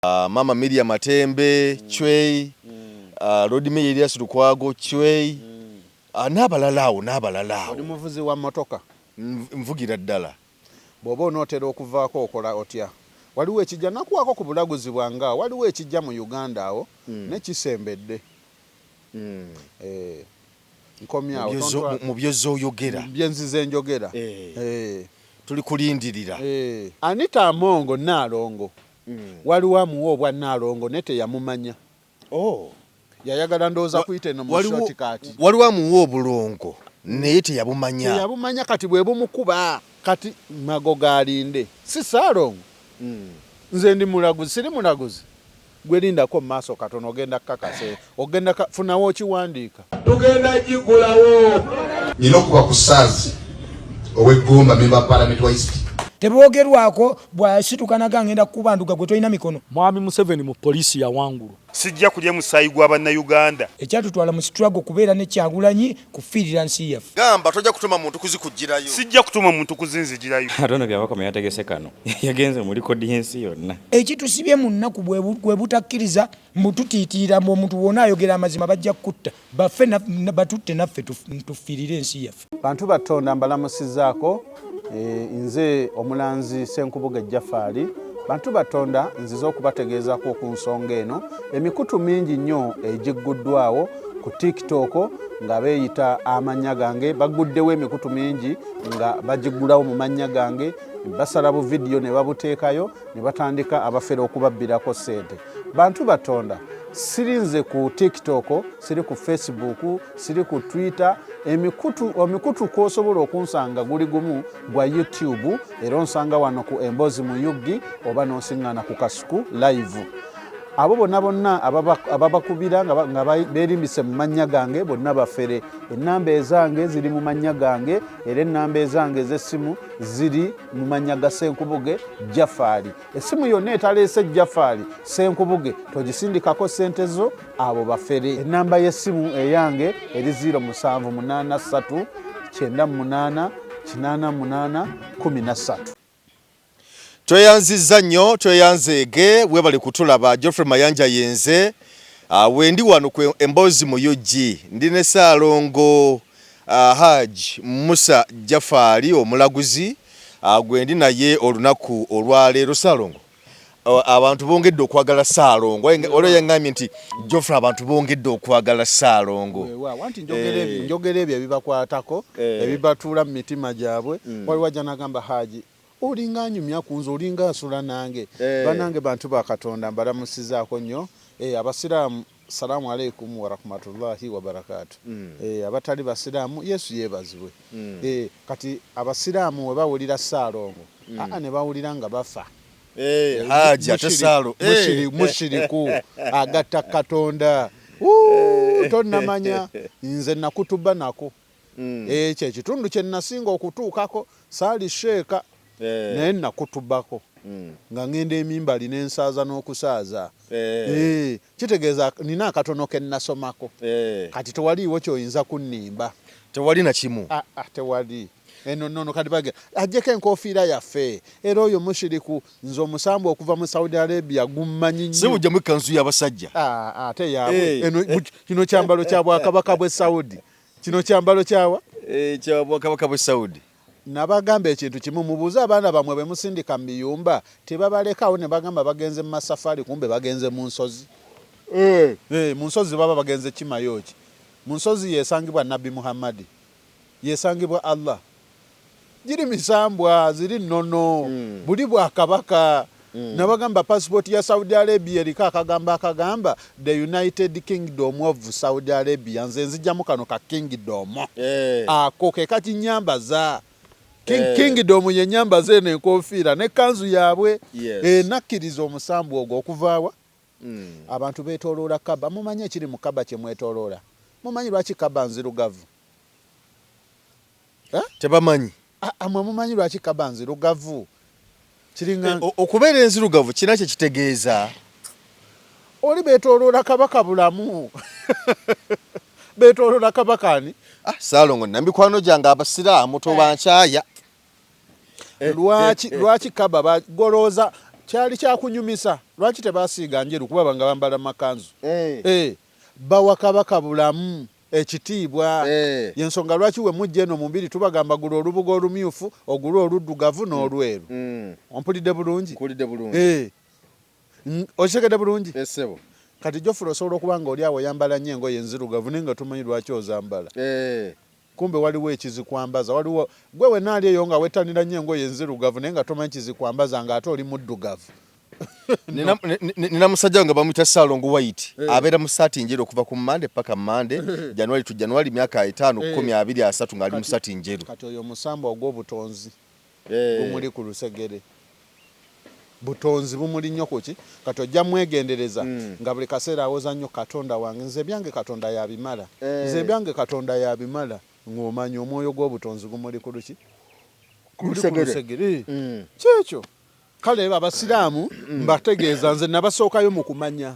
Mama Miriam Matembe, Chwei, Rodime Elias Lukwago, Chwei, n'abalala. Oli muvuzi wa motoka? Nvugira ddala. Bw'oba onootera okuvaako okola otya? Waliwo ekijja nakuwaako ku bulaguzi bwange awo, waliwo ekijja mu Uganda awo nekisembedde. Nkomyawo mu by'ozooyogera. Byenzize njogera. Tuli kulindirira. Anita Amongo Naalongo. Waliwo amuwa obwa Naalongo ne teyamumanya. Yayagala ndowooza kuyita eno mu shortcut. Waliwo amuwa obulongo naye teyabumanya. Teyabumanya kati bwe bumukuba kati magoga alinde. Si Saalongo. Nze ndi mulaguzi, siri mulaguzi. Gwelindako mu maaso katono ogenda kakase. Ogenda funawo okiwandiika. Tugenda gigulawo. Nina okuba ku ssaazi ow'eggumba memba Parliament wa East. Teboogerwako bw'asitukanaga ngenda kubanduka gwe tolina mikono. Mwami Museveni mu poliisi ya wangulu. Sijja kulya musaayi gwa bannayuganda. Ekyatutwala mu struggle kubeera ne Kyagulanyi kufiirira nsi yaffe. Gamba tojja kutuma muntu kuzikugirayo. Sijja kutuma muntu kuzinzigirayo. Atono byabakoma yategese kano. Yagenze muri kodi y'ensi yonna. Ekitusibye mu nnaku bwe butakkiriza mututiitiira mu omuntu wonna ayogera amazima bajja kutta. Baffe batutte naffe tufiirire ensi yaffe. Bantu batonda mbalamusizaako nze omulanzi Ssenkubuge Jafari. Bantu batonda nziza okubategeezaako ku nsonga eno. Emikutu mingi nnyo egigguddwawo ku TikTok nga beeyita amannya gange. Baguddewo emikutu mingi nga bagiggulawo mu mannya gange. Basala bu vidiyo ne babuteekayo ne batandika abafere okubabbirako ssente. Bantu batonda sirinze ku TikTok, siri ku Facebook, siri ku Twitter. Emikutu kw'osobola okunsanga guli gumu gwa YouTube era onsanga wano ku Emboozi mu Yuggi oba n'osiŋŋaana ku Kasuku live. Abo bonna ababakubira nga beerimbise mu mannya gange bonna bafere. Ennamba ezange ziri mu mannya gange era ennamba ezange ez'essimu ziri mu mannya ga Ssenkubuge Jafari. Essimu yonna etaleese Jafari Ssenkubuge togisindikako ssente zo, abo bafere. Ennamba y'essimu eyange eri 0783 98 88 13. Tweyanziza nnyo, tweyanzeege, webale kutulaba. Geoffrey Mayanja yenze. Wendi wano ku Emboozi mu Yuggi. Ndi ne Saalongo Haji Musa Jafari omulaguzi. Gwendi naye olunaku olwaleero. Saalongo. Abantu bongedde okwagala Saalongo. Olwo yangambye nti Geoffrey abantu bongedde okwagala Saalongo. Wanti njogera ebyo ebibakwatako, ebibatuula mu mitima gyabwe. Waliwo ajja n'agamba Haji, olinga anyumya ku nze, olinga asula nange. Banange bantu ba Katonda mbalamusizaako nnyo. Abasiraamu salaamu alaikum wa rahmatullahi wa barakatuh. Abatali basiraamu Yesu yeebazibwe. Kati abasiraamu we bawulira Saalongo ne bawulira nga bafa. Haji ate Saalo mushiriku agatta Katonda. Tonnamanya nze nakutuba nako. Ekyo ekitundu kye nasinga okutuukako saali sheeka naye nakutubako nga ngenda emimbali n'ensaaza n'okusaaza. Kitegeeza nina akatono ke nasomako. Kati tewaliiwo kyoyinza kunnimba. Tewali na kimu. Tewali. Eno nnono kati bagenda ajjeko enkofiira yaffe era oyo mushiriku nze omusambu okuva mu Saudi Arabia gummanyi nnyo. Sebujja mu kanzu y'abasajja. Ate yaabwe kino kyambalo kya Bwakabaka bw'e Saudi. Kino kyambalo kyawa? Kya Bwakabaka bw'e Saudi. Nabagamba ekintu kimu, mubuuze abaana bamwe be musindika mu biyumba tebabalekawo ne bagamba bagenze mu masafari kumbe bagenze mu nsozi. Mu nsozi baba bagenze kimayooki. Mu nsozi yeesangibwa Nabbi Muhammad, yeesangibwa Allah. Giri misambwa ziri nnono. Buli Bwakabaka nabagamba passport ya Saudi Arabia eriko akagamba the United Kingdom of Saudi Arabia. Nze nzijjamu kano ka kingdom. Ako ke kakinyambaza. Kingdom ye nyambaza eno enkofiira ne kanzu yaabwe. Nakkiriza omusambu ogwo okuvaawa. Abantu beetooloola Kaba. Mumanyi ekiri mu Kaba kye mwetooloola? Mumanyi lwaki Kaba nzirugavu? Tebamanyi. Amwe mumanyi lwaki Kaba nzirugavu? Okubeera enzirugavu kina kye kitegeeza. Oli beetooloola Kabaka bulamu. Beetooloola Kabaka ani? Saalongo namikwano gyange abasiraamu tobankyaya. Lwaki Kaba bagolooza kyali kyakunyumisa lwaki tebasiiga njeru kuba banga bambala makanzu bawa kabaka bulamu ekitiibwa yensonga lwaki we mujja eno mu mbiri tubagamba gula olubuga olumyufu ogula oluddugavu n'olweru ompulidde bulungi okitegedde bulungi kati Jofula osobola okuba nga oli awo yambala nnyo engoye enzirugavu naye nga tomanyi lwaki ozambala kumbe waliwo ekizikwambaza waliwo gwe wenaali eyo nga wettanira nnyo engoye enzirugavu naye nga tomanyi kizikwambaza nga ate oli muddugavu nina musajja nga bamuyita Salongo White abeera mu saati njeru okuva ku Mande paka Mande January to January myaka 5 13 nga ali mu saati njeru kati oyo musamba ogw'obutonzi bumuli ku lusegere butonzi bumuli nnyo kuki kati ojja mwegendereza nga buli kaseera awoza nnyo Katonda wange nze byange Katonda yabimala nze byange Katonda yabimala ng'omanya omwoyo gw'obutonzi gumuli ku luki ku lusegere kyekyo kale abasiraamu mbategeeza nze nabasookayo mu kumanya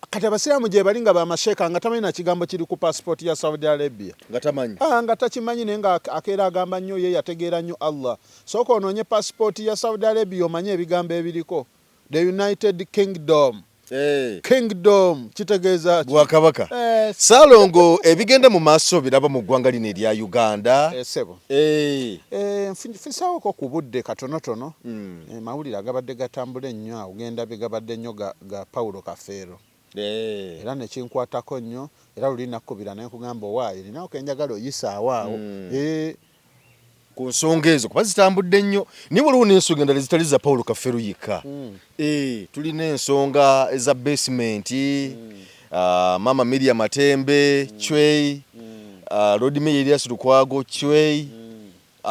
kati abasiraamu gye bali nga bamasheeka nga tamanyi na kigambo kiri ku passport ya Saudi Arabia nga takimanyi naye nga akeera agamba nnyo ye yategeera nnyo Allah sooka onoonye passport ya Saudi Arabia omanye ebigambo ebiriko the United Kingdom Kingdom kitegeeza bwakabaka Salongo ebigenda mu maaso biraba mu ggwanga lino erya Uganda sebo fisaawoko ku budde katonotono mawulire agabadde gatambula ennyo awo genda bigabadde nnyo ga Paulo Kafeero era nekinkwatako nnyo era luli nakkubira naye nkugamba owaayo erinawo kenjagala oyisaawo awo ku nsonga ezo kuba zitambudde nnyo niba waliwo n'ensonga endala zitali za Paulo Kafeero yekka tulina ensonga eza basement Mama Miriam Matembe Chwei Lord Mayor Elias Lukwago Chwei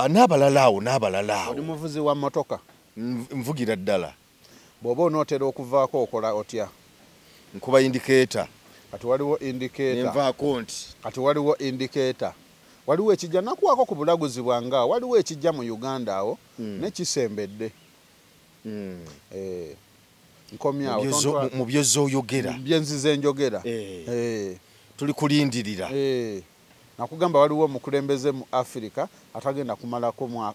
n'abalala awo oli muvuzi wa mmotoka nvugira ddala bw'oba onootera okuvaako okola otya nkuba indicator kati waliwo indicator nenvaako nti kati waliwo indicator waliwo ekijja nakuwako ku bulaguzi bwange awo waliwo ekijja mu Uganda awo nekisembedde nkomyawo mu byozooyogera byenzize njogera tuli kulindirira nakugamba waliwo omukulembeze mu Africa atagenda kumalako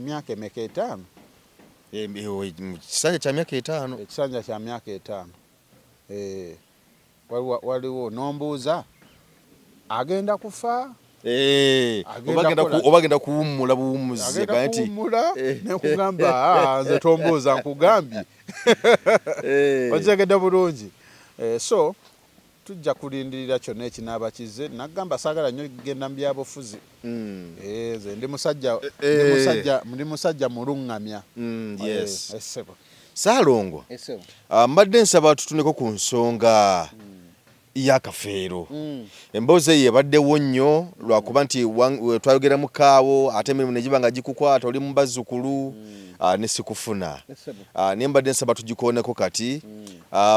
myaka emeka 5 mu kisanja kya myaka 5 ekisanja kya myaka 5 waliwo nombuuza agenda kufa obagenda kuwummula buwummuzi nti nekugamba nze tombuuza nkugambye okitegedde bulungi so tujja kulindirira kyonna ekinaaba kize nagamba saagala nnyo genda mu byabufuzi nze ndi musajja muluŋŋamya Salongo mbadde nsaba tutuneko ku nsonga ya Kafeero emboozi eyo ebaddewo nnyo lwakuba nti twayogera mu kaawo ate emirimu ne giba nga gikukwata oli mu bazzukulu ne sikufuna naye mbadde nsaba tugikooneko kati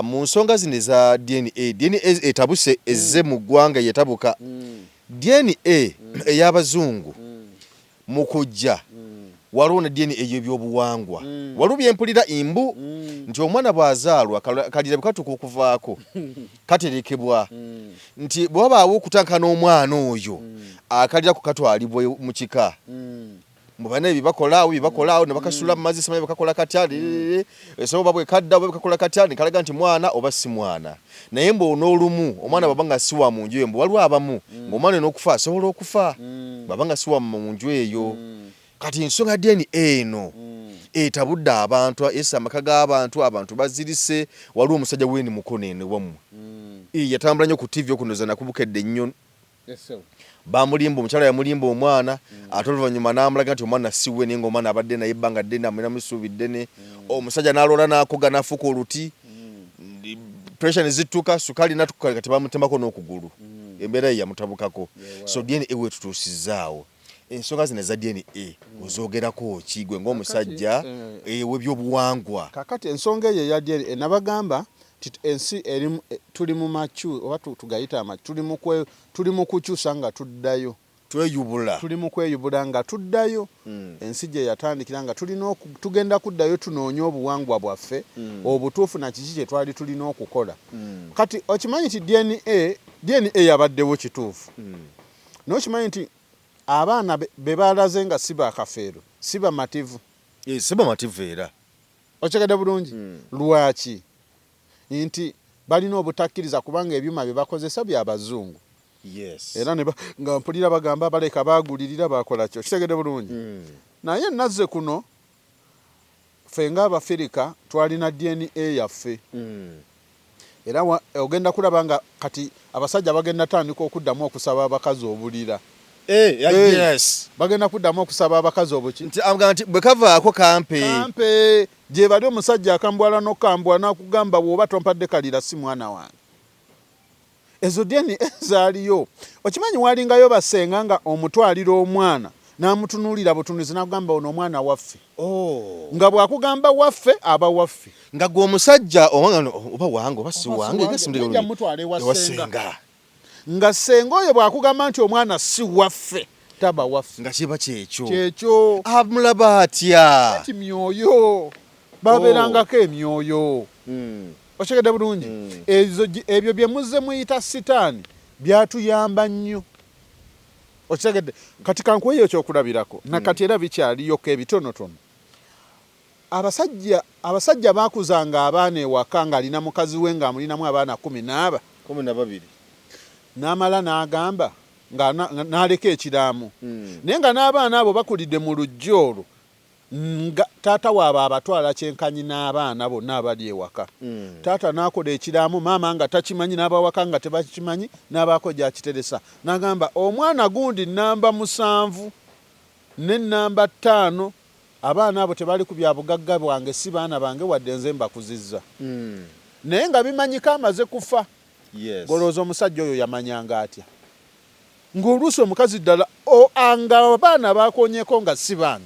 mu nsonga zino eza DNA etabuse ezze mu ggwanga yetabuka DNA ey'abazungu mu kujja waliwo na DNA ey'ebyobuwangwa waliwo byempulira imbu nti omwana bw'azaalwa kalira bikatuka okuvaako katerekebwa nti bw'abaawo okutankana omwana oyo akalira kukatwalibwa mu kika mubana ebibakolaawo ne bakasula mu mazzi simanyi bakakola katya esobola bwekadda oba bakakola katya ne kalaga nti mwana oba si mwana naye mbu n'olumu omwana bwaba nga siwa mu nju eyo mbu waliwo abamu ng'omwana n'okufa asobola okufa bwaba nga siwa mu nju eyo kati ensonga DNA eno etabudde abantu esa amaka g'abantu abantu bazirise waliwo omusajja weni mukono eno wammwe yatambula nnyo ku TV okunoza nakubukedde nnyo bamulimba omukyala yamulimba omwana ate oluvannyuma n'amulaga nti omwana siwe naye ng'omwana abadde naye ebbanga ddene amulinamu essuubi ddene omusajja n'aloola n'akoga n'afuuka oluti pressure ne zittuka sukaali n'atukuka kati bamutemako n'okugulu embeera ye yamutabukako so DNA ewe tutuusizaawo ensonga zino eza DNA ozoogerako kigwe ng'omusajja w'ebyobuwangwa kakati ensonga eyo eya DNA nabagamba ensi tuli mu machu oba tugayita amachu tuli mu kukyusa nga tuddayo tuli mu kweyubula nga tuddayo ensi gye yatandikira nga tugenda kuddayo tunoonya obuwangwa bwaffe obutuufu na kiki kye twali tulina okukola kati okimanyi nti DNA yabaddewo kituufu n'okimanyi nti abaana be balaze nga si ba Kafeero si bamativu seba mativu era okitegedde bulungi lwaki nti balina obutakkiriza kubanga ebyuma bye bakozesa by'abazungu era nga mpulira bagamba baleka bagulirira bakola kyo kitegedde bulungi naye nazze kuno ffe ng'Abafirika twalina DNA yaffe era ogenda kulaba nga kati abasajja bagenda tandika okuddamu okusaba abakazi obulira bagenda kuddamu okusaba abakazi obuki nti bwe kavaako kampe gye bali omusajja akambwala n'okambwa n'akugamba bw'oba tompadde kalira si mwana wange ezo DNA zaaliyo okimanyi walingayo basenga nga omutwalira omwana n'amutunuulira butunuzi n'akugamba ono omwana waffe nga bw'akugamba waffe aba waffe nga gwe omusajja oba wange oba si wange mutwala ewasenga nga senga oyo bw'akugamba nti omwana si waffe taba waffe nga kiba kyekyo amulaba atya ati myoyo babeerangako emyoyo okitegedde bulungi ebyo bye muzze muyita sitaani byatuyamba nnyo okitegedde kati kankuweyo ekyokulabirako nakati era bikyaliyoko ebitonotono abasajja baakuzanga abaana ewaka ng'alina mukazi we ng'amulinamu abaana 12 n'amala n'agamba n'aleka ekiraamu naye nga n'abaana abo bakulidde mu lujja olwo nga taata waabwe abatwala kyenkanyi n'abaana bonna abali ewaka taata n'akola ekiraamu maama nga takimanyi n'abawaka nga tebakimanyi n'abaako gyakiteresa n'agamba omwana gundi namba 7 ne namba 5 abaana abo tebali ku bya bugagga bwange si baana bange wadde nze mbakuzizza naye nga bimanyika amaze kufa golooza omusajja oyo yamanyanga atya ng'oluusi omukazi ddala anga abaana baakonyeko nga si baana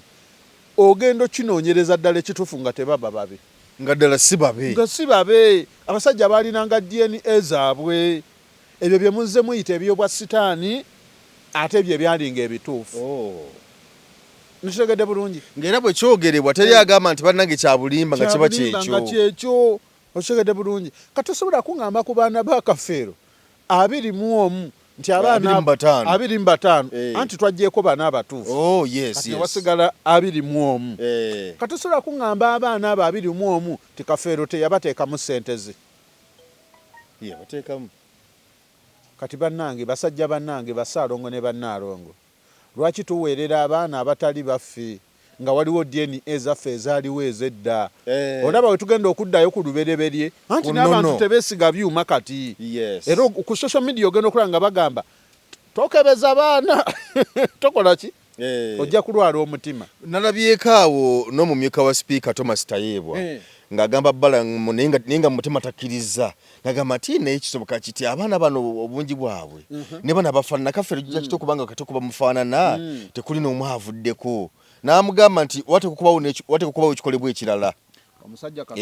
ogenda okinoonyereza ddala ekituufu nga tebaba babe nga ddala si babe abasajja baalinanga DNA zaabwe ebyo bye muzze muyita ebyobwa sitaani ate bye byalinga ebituufu nikitegedde bulungi ng'era bwe kyogerebwa teri agamba nti bannange kyabulimba nga kiba kyekyo okitegedde bulungi kati osobola kuŋŋamba ku baana ba Kafeero 21 nti abaana 25 anti twaggyeko bana abatuufu kati wasigala 21 kati osobola kuŋŋamba abaana abo 21 ti Kafeero teyabateekamu ssente ze kati bannange basajja bannange Basaalongo ne Bannaalongo lwaki tuweerera abaana abatali baffe nga waliwo DNA ezaffe ezaaliwo ez'edda olaba we tugenda okuddayo ku lubereberye anti n'abantu tebeesiga byuma kati era ku social media ogenda okulaba nga bagamba tokebeza baana tokola ki ojja kulwala omutima nalabyeko awo n'omumyuka wa sipiika Thomas Tayebwa ng'agamba bbala naye nga mutima takkiriza ng'agamba nti naye kisoboka kiti abaana bano obungi bwabwe ne bana bafaanana Kafeero jja kito kubanga kati okuba mufaanana tekuli n'omu avuddeko n'amugamba nti wate kukubawo ekikolebwa ekirala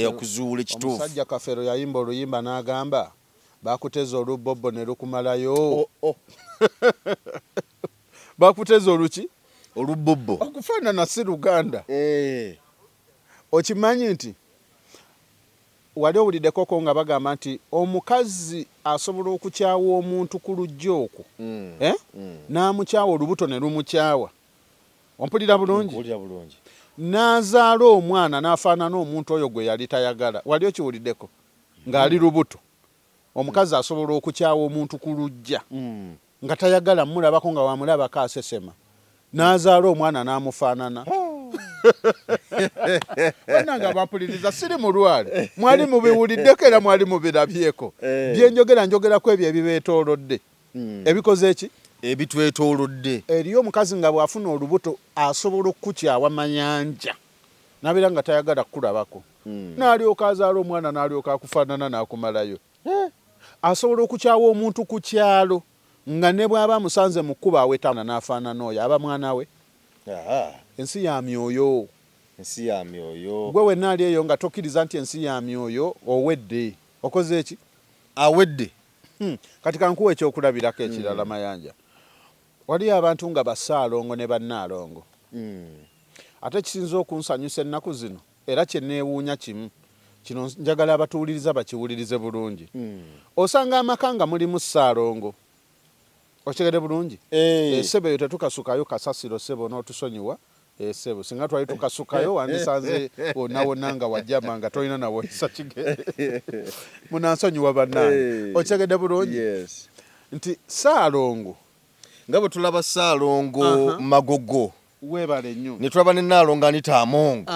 okuzuula ekituufu omusajja Kafeero yayimba oluyimba n'agamba bakuteza olubobbo ne lukumalayo bakuteza oluki olubobbo okufaanana si Luganda okimanyi nti wali owuliddekoko nga bagamba nti omukazi asobola okukyawa omuntu ku lujja okwo n'amukyawa olubuto ne lumukyawa ompulira bulungi n'azaala omwana n'afaanana omuntu oyo gwe yali tayagala wali okiwuliddeko ng'ali lubuto omukazi asobola okukyawa omuntu ku lujja nga tayagala mulabako nga wamulabako asesema n'azaala omwana n'amufaanana bannange abampuliriza siri mulwale mwali mubiwuliddeko era mwali mubirabyeko byenjogerako ebyo ebibeetoolodde ebikoze eki ebitwetoolodde eriyo omukazi nga bw'afuna olubuto asobola okukukyawa manyanja nabeera nga tayagala kukulabako n'alyoka azaala omwana n'alyoka akufaanana n'akumalayo asobola okukyawa omuntu ku kyalo nga ne bw'aba amusanze mu kkubo awetaana n'afaanana oyo aba mwana we ensi ya myoyo gwe wenna ali eyo nga tokkiriza nti ensi ya myoyo owedde okoze eki awedde kati kankuwa ekyokulabirako ekirala Mayanja waliyo abantu nga Basaalongo ne Bannaalongo ate kisinza okunsanyusa ennaku zino era kyenneewuunya kimu kino njagala abatuwuliriza bakiwulirize bulungi osanga amaka nga mulimu Ssaalongo okitegedde bulungi ssebo eyo tetukasukayo kasasiro ssebo n'otusonyiwa Sebo singa twali tukasukayo wandisanze wonna nga wajjama nga tolina nawoyisa kigere munansonyiwa bannange okitegedde bulungi nti Ssaalongo nga bwe tulaba Ssaalongo Magogo weebale nnyo ne tulaba ne Nnaalongo Anita Amongo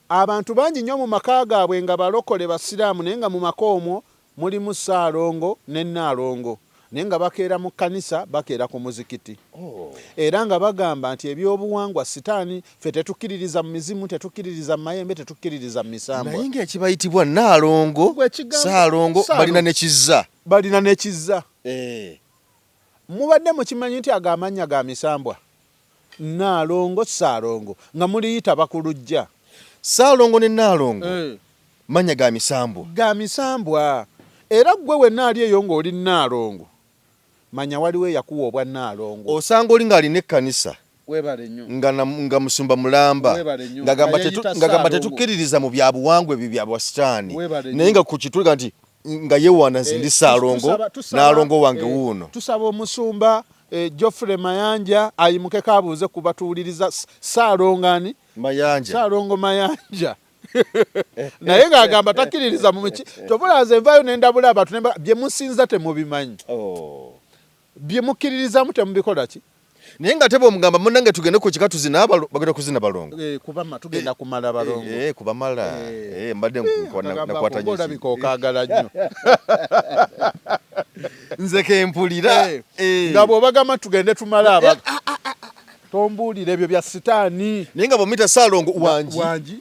abantu bangi nnyo mu maka gaabwe nga balokole basiraamu naye nga mu maka omwo mulimu Ssaalongo ne Nnaalongo naye nga bakeera mu kkanisa bakeera ku muzikiti era nga bagamba nti ebyobuwangwa sitaani ffe tetukkiririza mu mizimu tetukkiririza mu mayembe tetukkiririza mu misambwa naye ng'ekibayitibwa Nnaalongo Ssaalongo balina ne kizza mubadde mukimanyi nti ago amannya ga misambwa Nnaalongo Ssaalongo nga muliyita bakulujja Ssaalongo ne Nnaalongo mannya ga misambwa era gwe wenna ali eyo ng'oli Nnaalongo manya waliwo eyakuwa obwa Nnaalongo osanga oli ng'alina ekkanisa weebale nnyo nga musumba mulamba ngagamba tetukkiririza mu byabuwangwa ebyo bya bwasitaani naye nga ku kitulika nti nga yewana zindi Ssaalongo Nnaalongo wange wuuno tusaba omusumba Geoffrey Mayanja ayimukeko abuuze kubatuuliriza Ssaalongo Mayanja naye ng'agamba takkiririza mu miki tobulaze envayo n'endabula abantu bye musinza temubimanyi bye mukkiririzamu temubikola ki naye nga teba omugamba munnange tugende ku kika tuzina bagenda kuzina balongo kubama tugenda kumala balongo kubamala mbadde nakwata nyo olabika okaagala nnyo nze kempulira nga bw'obagamba tugende tumala abaga tombuulira ebyo bya sitaani naye nga bw'omuyita Ssaalongo wangi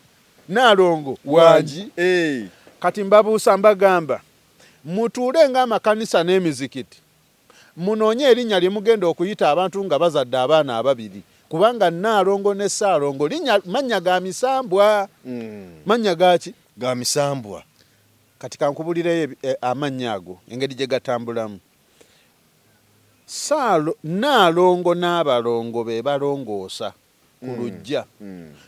Nnaalongo wangi kati mbabuusa mbagamba mutuule ng'amakanisa n'emizikiti munoonye erinnya lye mugenda okuyita abantu nga bazadde abaana ababiri kubanga Nnaalongo ne Ssaalongo mannya ga misambwa mannya gaki ga misambwa kati kankubulireyo amannya ago engeri gye gatambulamu Nnaalongo n'abalongo be balongoosa ku lujja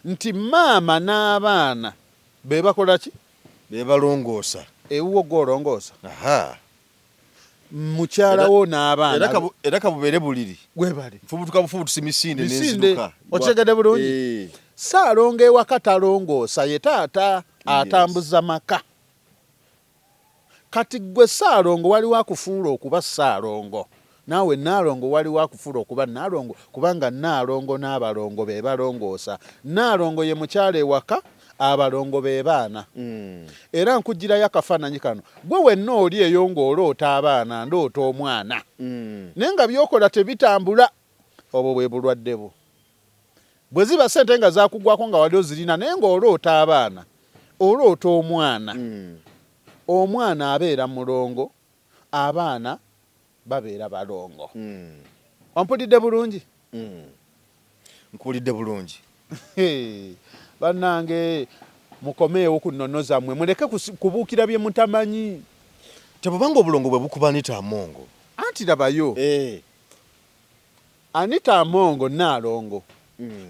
nti maama n'abaana be bakola ki be balongoosa ewuwo gw'olongoosa mukyala wo n'abaana era kabubeere buliri gwebale fubutuka bufubutusi misinde n'enziruka okitegedde bulungi Ssaalongo ewaka talongoosa ye taata atambuza maka kati gwe Ssaalongo waliwo akufuula okuba Ssaalongo naawe Nnaalongo waliwo akufuula okuba Nnaalongo kubanga Nnaalongo n'abalongo be balongoosa Nnaalongo ye mukyala ewaka abalongo be baana era nkugirayo akafaananyi kano gwe wenna oli eyo ng'oloota abaana ndoota omwana naye nga byokola tebitambula obwo bwe bulwadde bwo bwe ziba ssente nga zakugwako nga wali ozirina naye ng'oloota abaana oloota omwana omwana abeera mulongo abaana babeera balongo ompulidde bulungi nkuwulidde bulungi bannange mukomeewo ku nnono zammwe muleke kubuukira bye mutamanyi tebubanga obulongo bwe bukuba Anita Amongo anti labayo Anita Amongo Nnaalongo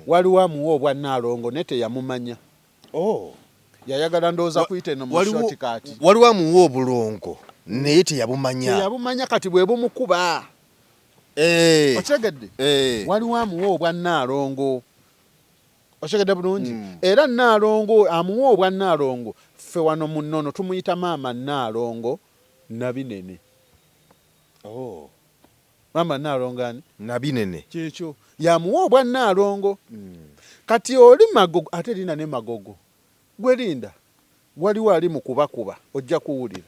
waliwo amuwa obwa Nnaalongo ne teyamumanya yayagala ndowooza kuyita eno mu shortcut waliwo amuwa obulongo naye teyabumanya kati bwe bumukuba okitegedde waliwo amuwa obwa Nnaalongo okitegedde bulungi era Nnaalongo amuwa obwa Nnaalongo ffe wano mu nnono tumuyita maama Nnaalongo Nabinene maama Nnaalongo ani Nabinene kyekyo yamuwa obwa Nnaalongo kati oli Magogo ate lina ne Magogo gwe linda waliwo ali mu kubakuba ojja kuwulira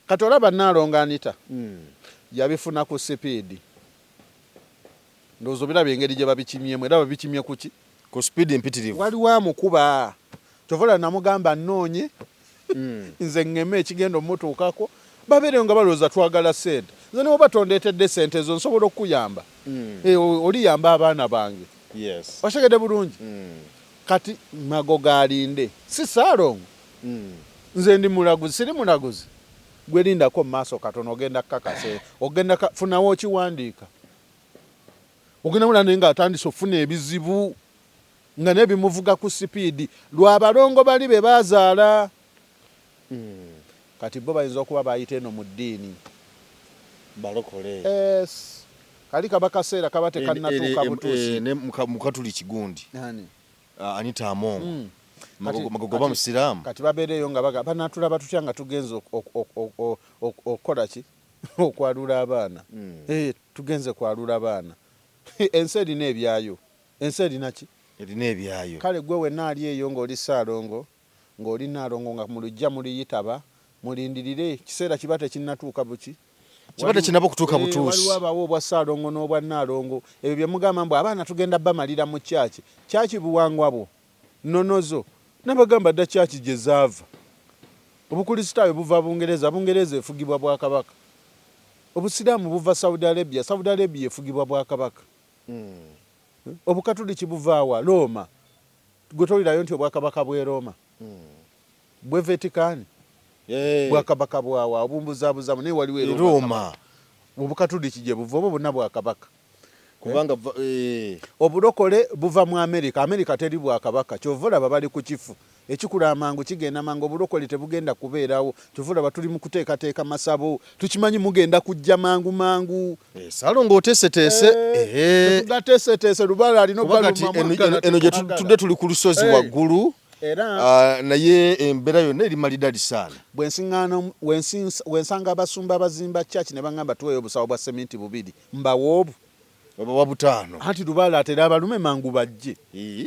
kati olaba Nnaalongo Anita yabifuna ku sipiidi ndowooza biraba engeri gye babikimyemu era babikimye kuki ku sipiidi empitirivu waliwo amukuba tovola namugamba nnoonye nze ngeme ekigenda omutuukako babeereyo nga balowooza twagala ssente nze ne bwoba tondeetedde ssente ezo nsobola okukuyamba oliyamba abaana bange okitegedde bulungi kati Magogo alinde si Ssaalongo nze ndi mulaguzi siri mulaguzi gwe lindako mu maaso katono ogenda kakase ogenda funawo okiwandiika ogenda mula naye nga atandise ofuna ebizibu nga nebimuvuga ku sipiidi lwabalongo bali be bazaala kati bo bayinza okuba bayita eno mu ddiini balokole kali kaba kaseera kaba tekannatuuka butuusi ne mukatuli kigundi nani Anita Amongo magogoba musiraamu kati babeereyo nga bagamba banatulaba tutya nga tugenze okukola ki okwalula abaana tugenze kwalula abaana ensi erina ebyayo ensi erina ki erina ebyayo kale gwe wenna ali eyo ng'oli Ssaalongo ng'oli Nnaalongo nga mulujja muliyitaba mulindirire kiseera kiba tekinnatuuka buki kibadde kinaba okutuuka butuusi waliwo abawo obwa Ssaalongo n'obwa Nnaalongo ebyo bye mugamba mbu abaana tugenda bamalira mu kyaki buwangwa bwo nnonozo nabagamba dda kyaki gye zaava obukristaayo buva bungereza efugibwa bwakabaka obusiraamu buva Saudi Arabia efugibwa bwakabaka obukatuliki buvaawa Roma gwe tolirayo nti obwakabaka bwe Roma bwe Vatican bwakabaka bwawa obumbuzaabuzamu naye waliwo Roma obukatuliki gye buva obo bonna bwakabaka kubanga obulokole buva mu Amerika teri bwakabaka kyova olaba bali ku kifu ekikula amangu kigenda mangu obulokole tebugenda kubeerawo kyova olaba tuli mu kuteekateeka masabo tukimanyi mugenda kujja mangu Ssaalongo oteeseteese gateeseteese lubaala alina eno gye tudde tuli ku lusozi waggulu era naye embeera yonna eri malidali saana wensanga abasumba abazimba church ne bangamba tuweeyo obusawo bwa seminti 2 mbawoobu baba butaano anti lubaale atera abalume mangu bajje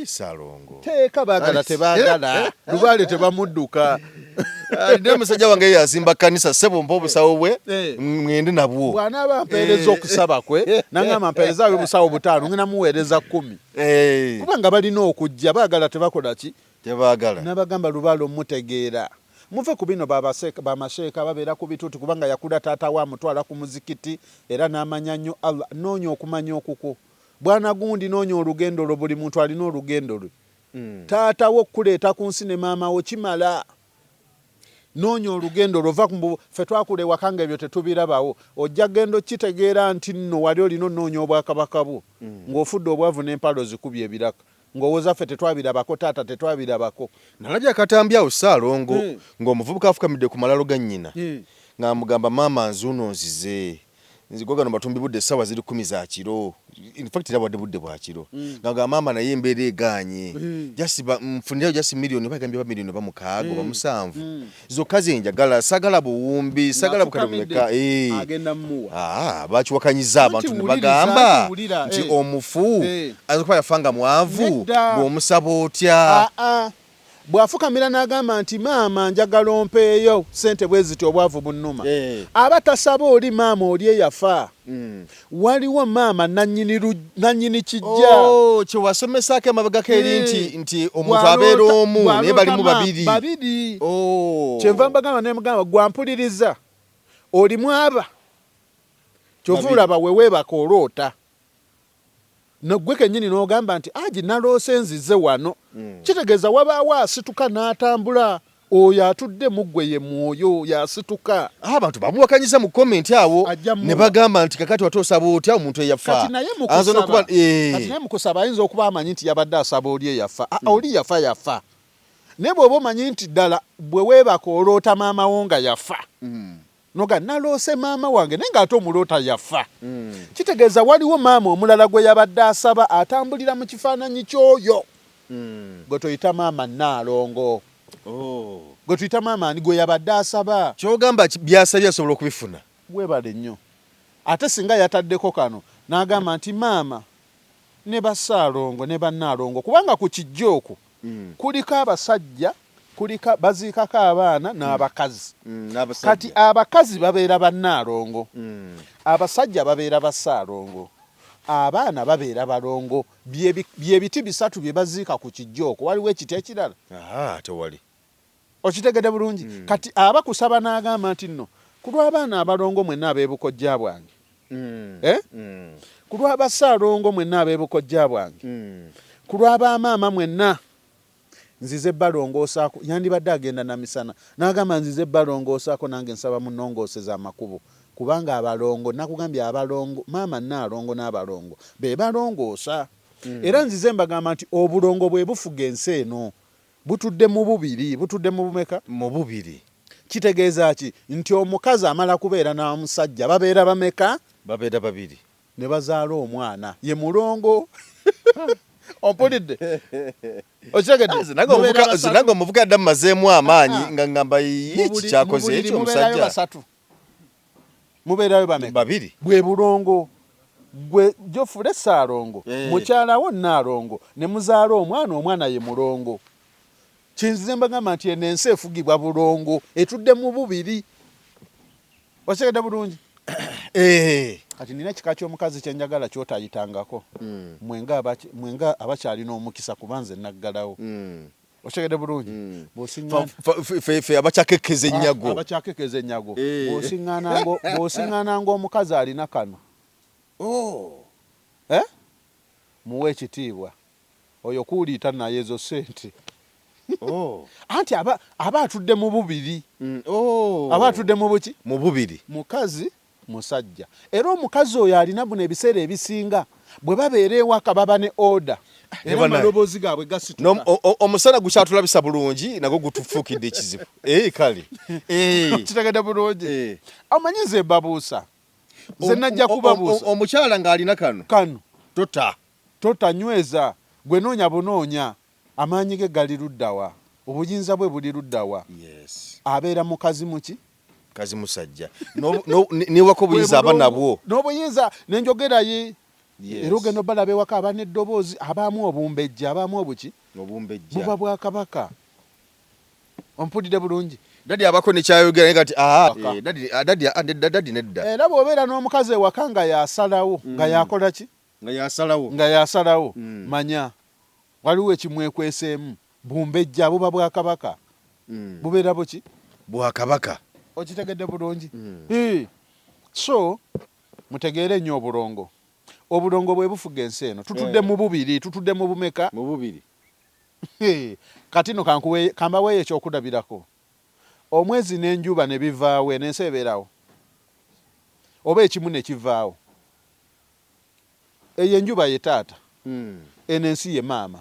Ssaalongo teeka baagala tebaagala lubaale tebamudduka alina musajja wange yazimba kanisa sebo mpa obusawo bwe mwende nabwo bw'anaaba ampeereza okusaba kwe nangamba ampeerezaayo obusawo 5 ngenda muweereza 10 kubanga balina okujja baagala tebakola ki tebaagala nabagamba lubaale omutegeera muve ku bino bamasheeka babeera ku bituuti kubanga yakula taata wa mutwala ku muzikiti era n'amanya nnyo Allah noonya okumanya okuko bwana gundi noonya olugendo lwo buli muntu alina olugendo lwe taata wo okuleeta ku nsi ne maama wo kimala noonya olugendo lwo va ffe twakula ewaka nga ebyo tetubirabawo ojja gendo kitegeera nti nno wali olina onoonya obwakabaka bwo ng'ofudde obwavu n'empalo zikubye ebiraka ng'owooza ffe tetwabirabako taata tetwabirabako nalabye akatambi awo Ssaalongo ng'omuvubuka afukamiddde ku malalo ga nnyina ng'amugamba maama nzuuno nzize nzigo gano batumbi budde essaawa ziri 10 za kiro infact irabadde budde bwa kiro ng'agamba maama naye embeera eganye nfunirayo jasi miliyoni bagambye ba miliyoni bamukaago bamusanvu zokka ze njagala sagala buwumbi sagala bukalumeka agenda mmuwa bakiwakanyiza abantu ne bagamba nti omufu azokuba yafanga mwavu bw'omusaba otya bwafukamira n'agamba nti maama njagala ompeeyo sente bwe ziti obwavu bunnuma aba tasaba oli maama oli eyafa waliwo maama nannyini kijja kye wasomesaako emabegako eri nti omuntu abeera omu naye balimu babiri kyenva mbagamba nemugamba gwampuliriza olimu aba kyova olaba weweebaka oloota nogwe kennyini n'ogamba nti agi naloose nzize wano kitegeeza wabaawo asituka n'atambula oyo atudde muggwe ye mwoyo yasituka abantu bamuwakanyiza mu komenti awo ne bagamba nti kakati wate osaba otya omuntu eyafa kati naye mukusaba ayinza okuba amanyi nti yabadde asaba oli eyafa oli yafa naye bw'oba omanyi nti ddala bwe weebaka oloota maama wo nga yafa noga naloose maama wange naye ng'ate omuloota yafa kitegeeza waliwo maama omulala gwe yabadde asaba atambulira mu kifaananyi ky'oyo gwe tuyita maama Nnaalongo gwe tuyita maama ani gwe yabadde asaba kyogamba byasabye asobola okubifuna weebale nnyo ate singa yataddeko kano n'agamba nti maama ne ba Ssaalongo ne ba Nnaalongo kubanga ku kijja okwo kuliko abasajja baziikako abaana n'abakazi kati abakazi babeera ba Nnaalongo abasajja babeera ba Ssaalongo abaana babeera balongo bye biti 3 bye baziika ku kijja okwo waliwo ekiti ekirala tewali okitegedde bulungi kati abakusaba n'agamba nti nno ku lw'abaana abalongo mwenna abeebukojja bwange ku lw'aba Ssaalongo mwenna abeebukojja bwange ku lw'abamaama mwenna nzize balongoosaako yandibadde agenda na misana n'agamba nzize balongoosaako nange nsaba munongooseza amakubo kubanga abalongo nakugambye abalongo maama Nnaalongo n'abalongo be balongoosa era nzize mbagamba nti obulongo bwe bufuga ensi eno butudde mu bubiri butudde mu bumeka mu bubiri kitegeeza ki nti omukazi amala kubeera n'omusajja babeera bameka babeera babiri ne bazaala omwana ye mulongo ompulidde okitegedde nange omuvuga adda mumazeemu amaanyi nga ngamba iki kyakoze ekyo omusajja mubeerayo bameka babiri bwe bulongo gwe Jofule Ssaalongo mukyalawo Nnaalongo ne muzaala omwana ye mulongo kinzize mbagamba nti eno ensi efugibwa bulongo etudde mu bubiri okitegedde bulungi kati nina kika ky'omukazi kyenjagala kyotayitangako mwenga abakyalina omukisa kuba nze naggalawo okitegedde bulungi fe abakyakekeza ennyago bw'osiŋŋaananga omukazi alina kano muwe ekitiibwa oyo kuuliita naye ezo ssente anti aba atudde mu bubiri aba atudde mu buki mu bubiri mukazi musajja era omukazi oyo alina buno ebiseera ebisinga bwe babeera ewaka baba ne oda era amaloboozi gaabwe gasituka omusana gukyatulabisa bulungi nagwo gutufuukidde ekizibu kale kitegedde bulungi amanyi nze babuusa nze najja kubabuusa omukyala ng'alina kano totanyweza gwe noonya bunoonya amaanyi ge gali luddawa obuyinza bwe buli luddawa abeera mukazi muki kazi musajja niwako obuyinza aba nabwo n'obuyinza nenjogeraye era ogenda obalabe waka aba n'eddoboozi abaamu obumbejja abaamu obuki buba bwakabaka ompulidde bulungi dadi abako nekyayogera naye kati dadi nedda era bw'obeera n'omukazi ewaka nga yasalawo nga yakola ki nga yasalawo manya waliwo ekimwekweseemu bumbejja buba bwakabaka bubeera buki bwakabaka okitegedde bulungi so mutegeere nnyo obulongo bwe bufuga ensi eno tutudde mu bubiri tutudde mu bumeka mu bubiri kati no kambaweeyo ekyokulabirako omwezi n'enjuba ne bivaawo ensi ebeerawo oba ekimu ne kivaawo eyo enjuba ye taata eno ensi ye maama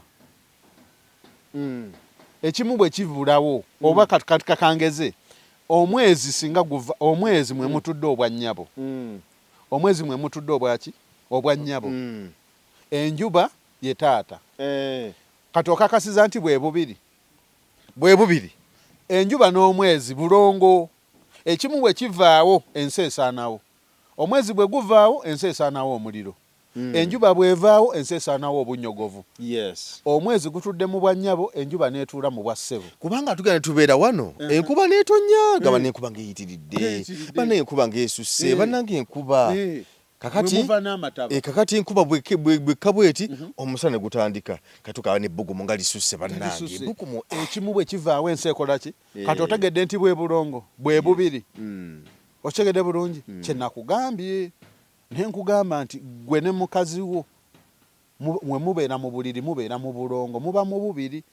ekimu bwe kivulawo oba kakangeze omwezi singa guva omwezi mwe mutudde obwannyabo omwezi mwe mutudde obwaki obwannyabo enjuba ye taata kati okakasiza nti bwe bubiri enjuba n'omwezi bulongo ekimu bwe kivaawo ensi esaanawo omwezi bwe guvaawo ensi esaanawo omuliro enjuba bwevaawo ensi esaanawo obunnyogovu omwezi gutudde mu bwannyabo enjuba neetuula mu bwa ssebo kubanga tugenda tubeera wano enkuba neetonnya nga banenkuba ng'eyitiridde banenkuba ng'esusse bannange enkuba kakati enkuba bwekka bweti omusana gutandika kati tukaba nebbugumu nga lisusse bannange ebbugumu ekimu bwe kivaawo ensi ekola ki kati otegedde nti bwe bulongo bwe bubiri okitegedde bulungi kyenakugambye nenkugamba nti gwe ne mukazi wo mwe mubeera mu buliri mubeera mu bulongo muba mu bubiri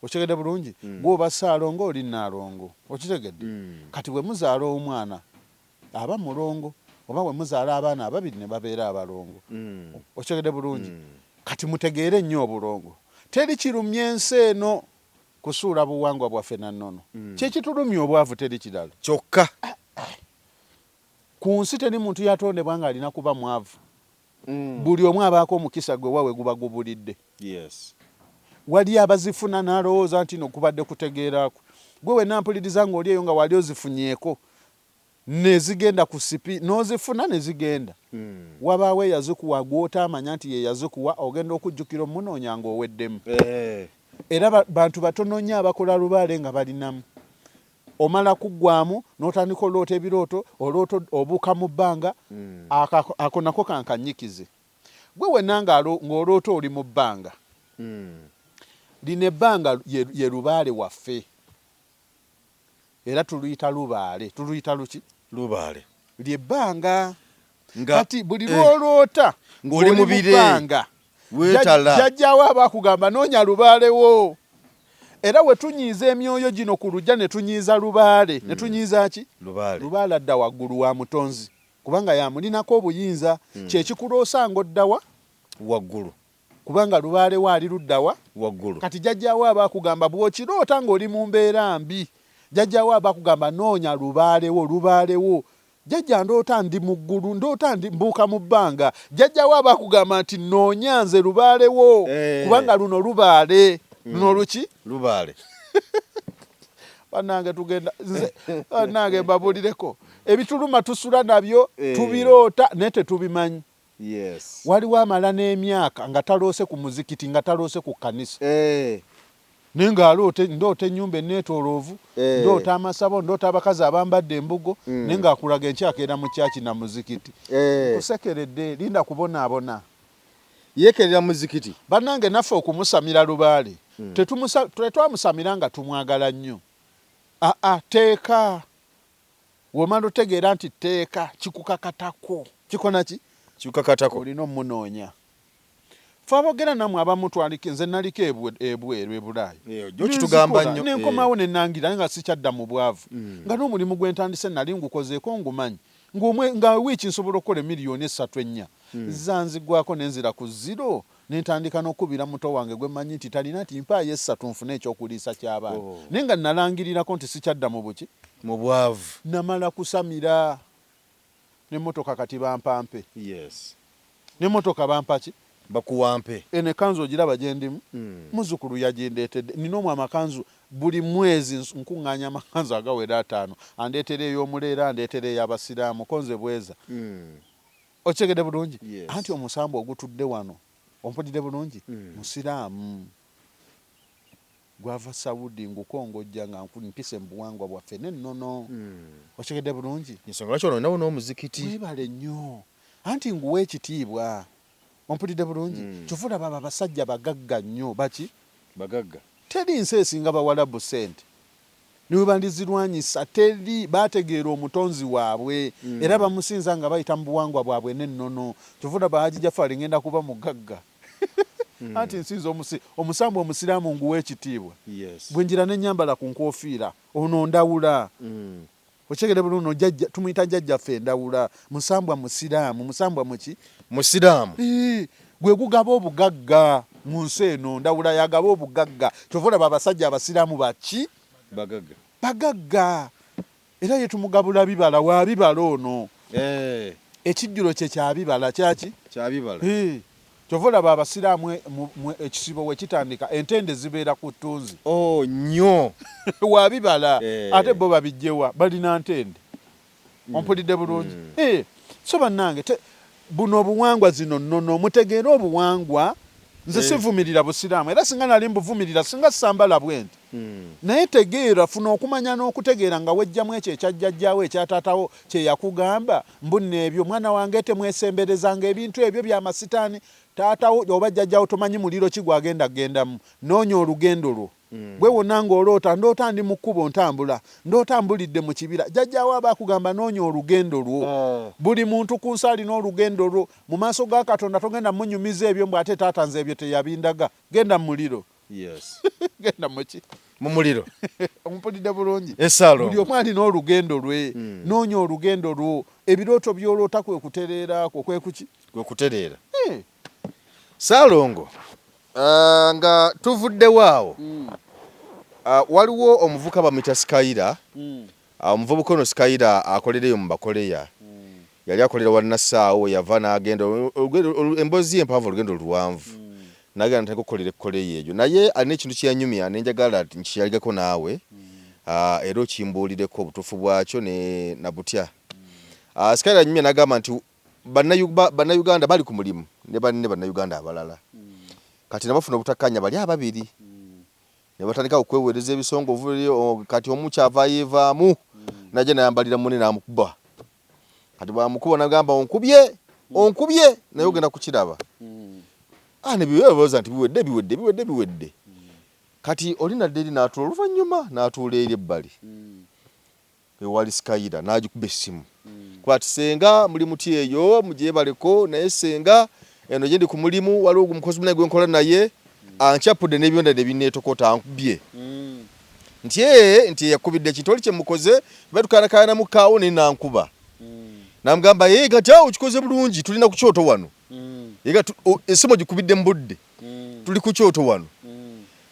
okitegedde bulungi gwoba Ssaalongo oli Nnaalongo okitegedde kati bwe muzaala omwana aba mulongo oba bwe muzaala abaana ababiri ne babeera abalongo okitegedde bulungi kati mutegeere nnyo obulongo teri kirumya ensi eno kusuula buwangwa bwaffe nannono kyekitulumya obwavu teri kirala kyokka ku nsi teri muntu yatondebwa nga alina kuba mwavu buli omu abaako omukisa gwe wawe guba gubulidde wali abazifuna n'alowooza nti nokubadde kutegeerako gwe wenampuliriza ng'oli eyo nga wali ozifunyeeko nezigenda ku sipi n'ozifuna ne zigenda wabaawo eyazikuwa gw'otaamanya nti ye yazikuwa ogenda okujjukira omunoonya ng'oweddemu era bantu batono nnyo abakola lubaale nga balinamu omala kuggwamu n'otandika oloota ebirooto oloota obuuka mu bbanga ako nako kankanyikize gwe wenna ng'oloota oli mu bbanga lino ebbanga ye lubaale waffe era tuluyita lubaale tuluyita luki lubaale lyebbanga kati buli lwoloota ng'oli mu bbanga weetala jjajjaawo abakugamba noonya lubaalewo era we tunyiiza emyoyo gino ku lujja ne tunyiiza lubaale ne tunyiiza ki lubaale adda waggulu wa mutonzi kubanga yamulinako obuyinza kyekikuloosa ng'oddawa waggulu kubanga lubaale waali luddawa waggulu kati jjajjaawo abakugamba bw'okiroota ng'oli mu mbeera mbi jjajjaawo abakugamba noonya lubaalewo jjajja ndoota ndi mu ggulu ndoota ndi mbuuka mu bbanga jjajja wa bakugamba nti noonya nze lubaalewo kubanga luno lubaale luno luki lubaale bannange tugenda nze bannange mbabulireko ebituluma tusula nabyo tubiroota naye tetubimanyi. Yes. Waliwo amala n'emyaka nga taloose ku muzikiti nga taloose ku kkanisa naye ndoota ennyumba enneetooloovu ndoota amasabo ndoota abakazi abambadde embugo naye ngaakulaga enkyakeera mu kyaki na muzikiti kusekeredde linda kubonaabona yeekerera muzikiti. bannange naffe okumusamira lubaale tetwamusamira nga tumwagala nnyo. Teeka womala otegeera nti teeka kikukakatako kikona ki kikukakatako olina omunoonya. Fe aboogera nammwe abamu twalike nze naliko ebweru ebulaayi gyokitugamba nnyo nenkomawo nenangira naye nga sikyadda mu bwavu nga n'omulimu gwe ntandise nali ngukozeeko ngumanyi nga wiiki nsobola okukola emiliyoni 3-4 zanzigwako nenzira ku zero nentandika n'okubira muto wange gwe mmanyi nti talina nti mpaayo 3 nfune ekyokuliisa ky'abaana naye nga nalangirirako nti sikyadda mu buki mu bwavu. namala kusamira n'emmotoka kati bampampe n'emmotoka bampaki bakuwampe ene kanzu ogiraba gye ndimu muzzukulu yagindeetedde nina omwo amakanzu buli mwezi nkuŋŋaanya amakanzu agawera 5 andeetera ey'omuleera andeetera ey'abasiraamu konze bweza okitegedde bulungi anti omusambu ogutudde wano ompulidde bulungi musiraamu gwava Saudi ngukongojja nga mpise mu buwangwa bwaffe nennono okitegedde bulungi ensonga lwaki ono nawo n'omuzikiti webale nnyo anti nguwa ekitiibwa ompulidde bulungi kyovula baba abasajja bagagga nnyo baki bagagga teri nsi esinga bawalabu ssente niwe bandizirwanyisa teri bategeera omutonzi waabwe era bamusinza nga bayita mu buwangwa bwabwe nennono kyovula Hajji Jafari ngenda kuba mugagga anti nsinza omusambu omusiraamu nguwa ekitiibwa bwe njira nenyambala ku nkofiira ono ndawula okitegedde bulungi tumuyita jjajjaffe endawula musambwa musiraamu musambwa muki musiraamu gwe gugaba obugagga mu nsi eno ndawula yagaba obugagga kyova olaba abasajja abasiraamu baki bagagga era yetumugabula bibala wa bibala ono ekijjulo kye kyabibala kyaki kyabibala kyova olaba abasiraamu ekisibo we kitandika entende zibeera ku ttunzi nnyo wa bibala ate bo babijjewa balina ntende ompulidde bulungi so bannange buno obuwangwa zino nnono mutegeera obuwangwa nze sivumirira busiraamu era singa nali mbuvumirira singa sambala bwenti naye tegeera funa okumanya n'okutegeera nga wejjamu ekyo ekyajjajjaawo ekyataatawo kye yakugamba mbunno ebyo mwana wange temwesemberezanga ebintu ebyo byamasitaani taatawo oba jjajjaawo tomanyi muliro ki gwagenda kugendamu noonya olugendo lwo bwe wonna ng'oloota ndoota ndi mu kkubo ntambula ndoota mbulidde mu kibira jjajjaawo aba akugamba noonya olugendo lwo buli muntu ku nsi alina olugendo lwo mu maaso ga Katonda togenda munyumiza ebyo mbw ate taata nze ebyo teyabindaga genda mu muliro genda muki mu muliro ompulidde bulungi buli omu alina olugendo lwe noonya olugendo lwo ebirooto by'oloota kwe kutereerako kwe kuki kwe kutereera Ssaalongo nga tuvuddewo awo waliwo omuvuka bamuyita Sikaira omuvubuka ono Sikaira akolereyo mu bakoleya yali akolera wannasaawo yava n'agenda emboozi empanvu olugendo luwanvu nagenda nteka okukolera ekkoleya egyo naye alina ekintu kyeyanyumya nenjagala nti nkiyaligako naawe era okimbuulireko obutuufu bwakyo na butya Sikaira anyumya n'agamba nti bannayuganda bali ku mulimu ne banne bannayuganda abalala kati nabafuna obutakkanya bali ababiri ne batandika okweweereza ebisongovu kati omu kyava yeevaamu najja nayambalira munne n'amukuba kati bwamukuba nagamba onkubye naye ogenda kukiraba nebiweebuuza nti biwedde kati oli nadde eri n'atuula oluvannyuma n'atuula eri ebbali ewali Sikaira n'agikuba essimu kuba ati senga muli muti eyo mugyebaleko naye senga eno gye ndi ku mulimu waliwo omukozi munaye gwe nkola naye ankyapudde n'ebyonda ne binneetokota ankubye nti yakubidde ekintu oli kyemukoze batukanakanamu kaawo naye nankuba namugamba kati awo kikoze bulungi tulina ku kyoto wano essimu ogikubidde mu budde tuli ku kyoto wano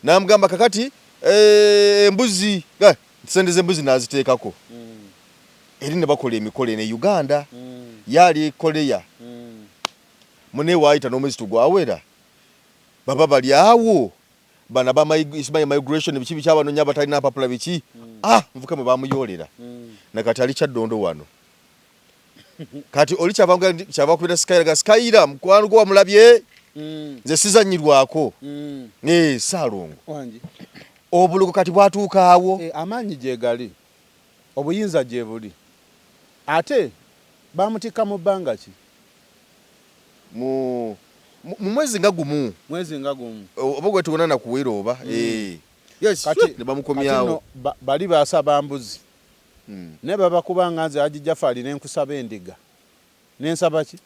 namugamba kakati embuzi sente z'embuzi naziteekako eri ne bakola emikolo ne Uganda yali Korea mune waita n'omwezi tugwawera baba bali awo bana ba migration bichi bikyabanonya abatalina apapula biki nvuka mwe bamuyolera nakati ali kyaddondo wano kati oli kyava kubira Skyra mukwano gwa mulabye nze sizanyirwako Saalongo wangi obulugo kati bwatuuka awo amaanyi gye gali obuyinza gye buli ate bamutikka mu bbanga ki mu mwezi nga gumu oba gwe tuwona na kuwera oba kati ne bamukomyawo bali basaba mbuzi ne baba kubanga nze Haji Jafari n'enkusaba endiga n'ensaba ki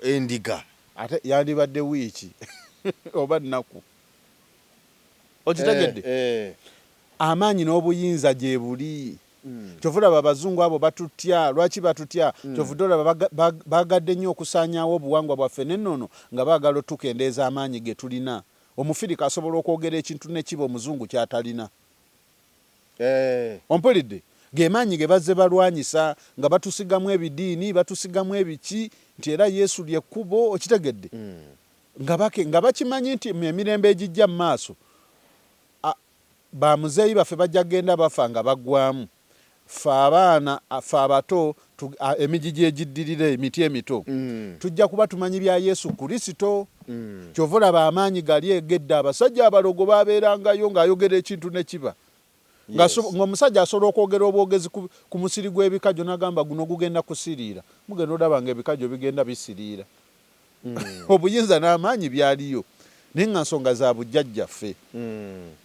endiga ate yandibadde wiiki oba nnaku okitegedde amaanyi n'obuyinza gye buli kyovulaba abazungu abo batutya lwaki batutya kyovudolaba bagadde nnyo okusaanyaawo obuwangwa bwaffe nennono nga baagala tukendeeza amaanyi ge tulina omufirika asobola okwogera ekintu nekiba omuzungu kyatalina ompulidde ge maanyi ge bazze balwanyisa nga batusigamu ebidiini batusigamu ebiki nti era Yesu lyekkubo okitegedde nga bakimanyi nti emirembe egijja mu maaso bamuzeeyi baffe bajja kgenda bafa nga baggwamu fe abaana fe abato emigigi egiddirira emiti emito tujja kuba tumanyi bya Yesu Kristo kyova olaba amaanyi gali egedde abasajja abalogo babeerangayo ng'ayogera ekintu ne kiba ng'omusajja asobola okwogera obwogezi ku musiri gw'ebikajjo n'agamba guno gugenda kusiriira mugenda olaba ng'ebikajjo bigenda bisiriira obuyinza n'amaanyi byaliyo naye nga nsonga za bujjajjaffe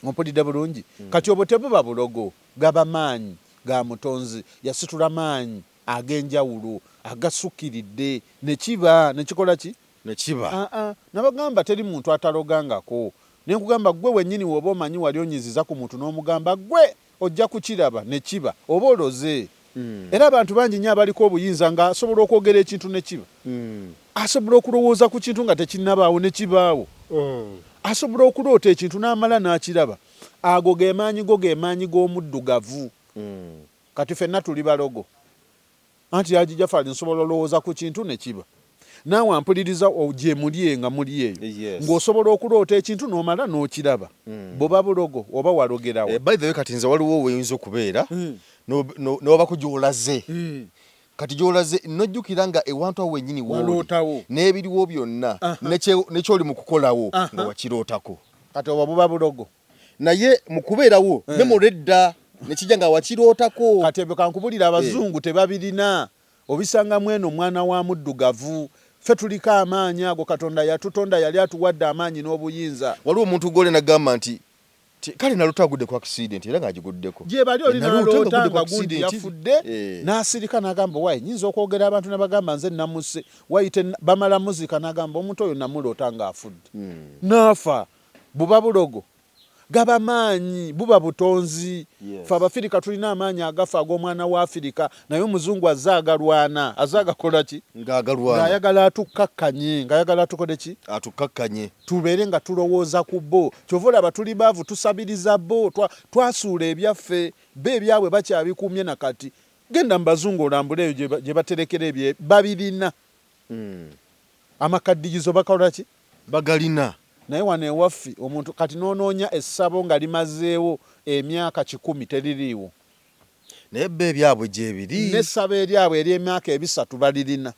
ompulidde bulungi kati obwo tebuba bulogo gaba maanyi ga mutonzi yasitula maanyi ag'enjawulo agasukkiridde nekiba nekikola ki nekiba nabagamba teri muntu atalogangako naye nkugamba gwe wennyini woba omanyi wali onyiziza ku muntu n'omugamba gwe ojja kukiraba nekiba oba oloze era abantu bangi nnyo abaliko obuyinza nga asobola okwogera ekintu nekiba asobola okulowooza ku kintu nga tekinnabaawo nekibaawo asobola okuloota ekintu n'amala n'akiraba ago ge maanyi g'omuddugavu kati ffenna tuli balogo anti Haji Jafari nsobola olowooza ku kintu nekiba naawe ampuliriza gye muli nga muli eyo ng'osobola okuloota ekintu n'omala n'okiraba boba bulogo oba walogerawo by the way kati nze waliwo weyinza okubeera n'obako gy'olaze kati gy'olaze nojjukira nga ewantu awo wennyini walootawo n'ebiriwo byonna nekyoli mu kukolawo nga wakirootako kati oba buba bulogo naye mu kubeerawo memolo edda nekijja nga wakirootako kati ebyo kankubulira abazungu tebabirina obisangamu eno omwana wa muddugavu ffe tuliko amaanyi ago Katonda yatutonda yali atuwadde amaanyi n'obuyinza waliwo omuntu gole nagamba nti kale naloota agudde ku accident era ng'agiguddeko gye bali oli naloota nga gundi yafudde n'asirika n'agamba wayi nyinza okwogera abantu ne bagamba nze namusse wayite bamala muzika n'agamba omuntu oyo namuloota ng'afudde n'afa buba bulogo gaba maanyi buba butonzi fe Abafirika tulina amaanyi agafa ag'omwana wa Afirika naye omuzungu azze agalwana azze agakola ki ng'ayagala atukkakkanye ng'ayagala atukole ki atukkakkanye tubeere nga tulowooza ku bo kyova olaba tuli baavu tusabiriza bo twasuula ebyaffe bo ebyabwe bakyabikuumye nakati genda mu bazungu olambula eyo gye baterekera ebyo babirina amakaddiyizo bakola ki bagalina naye wano ewaffe omuntu kati noonoonya essabo nga limazeewo emyaka 10 teririiwo naye bba ebyabwe gyebiri n'essabo eryabwe ery'emyaka 3 balirina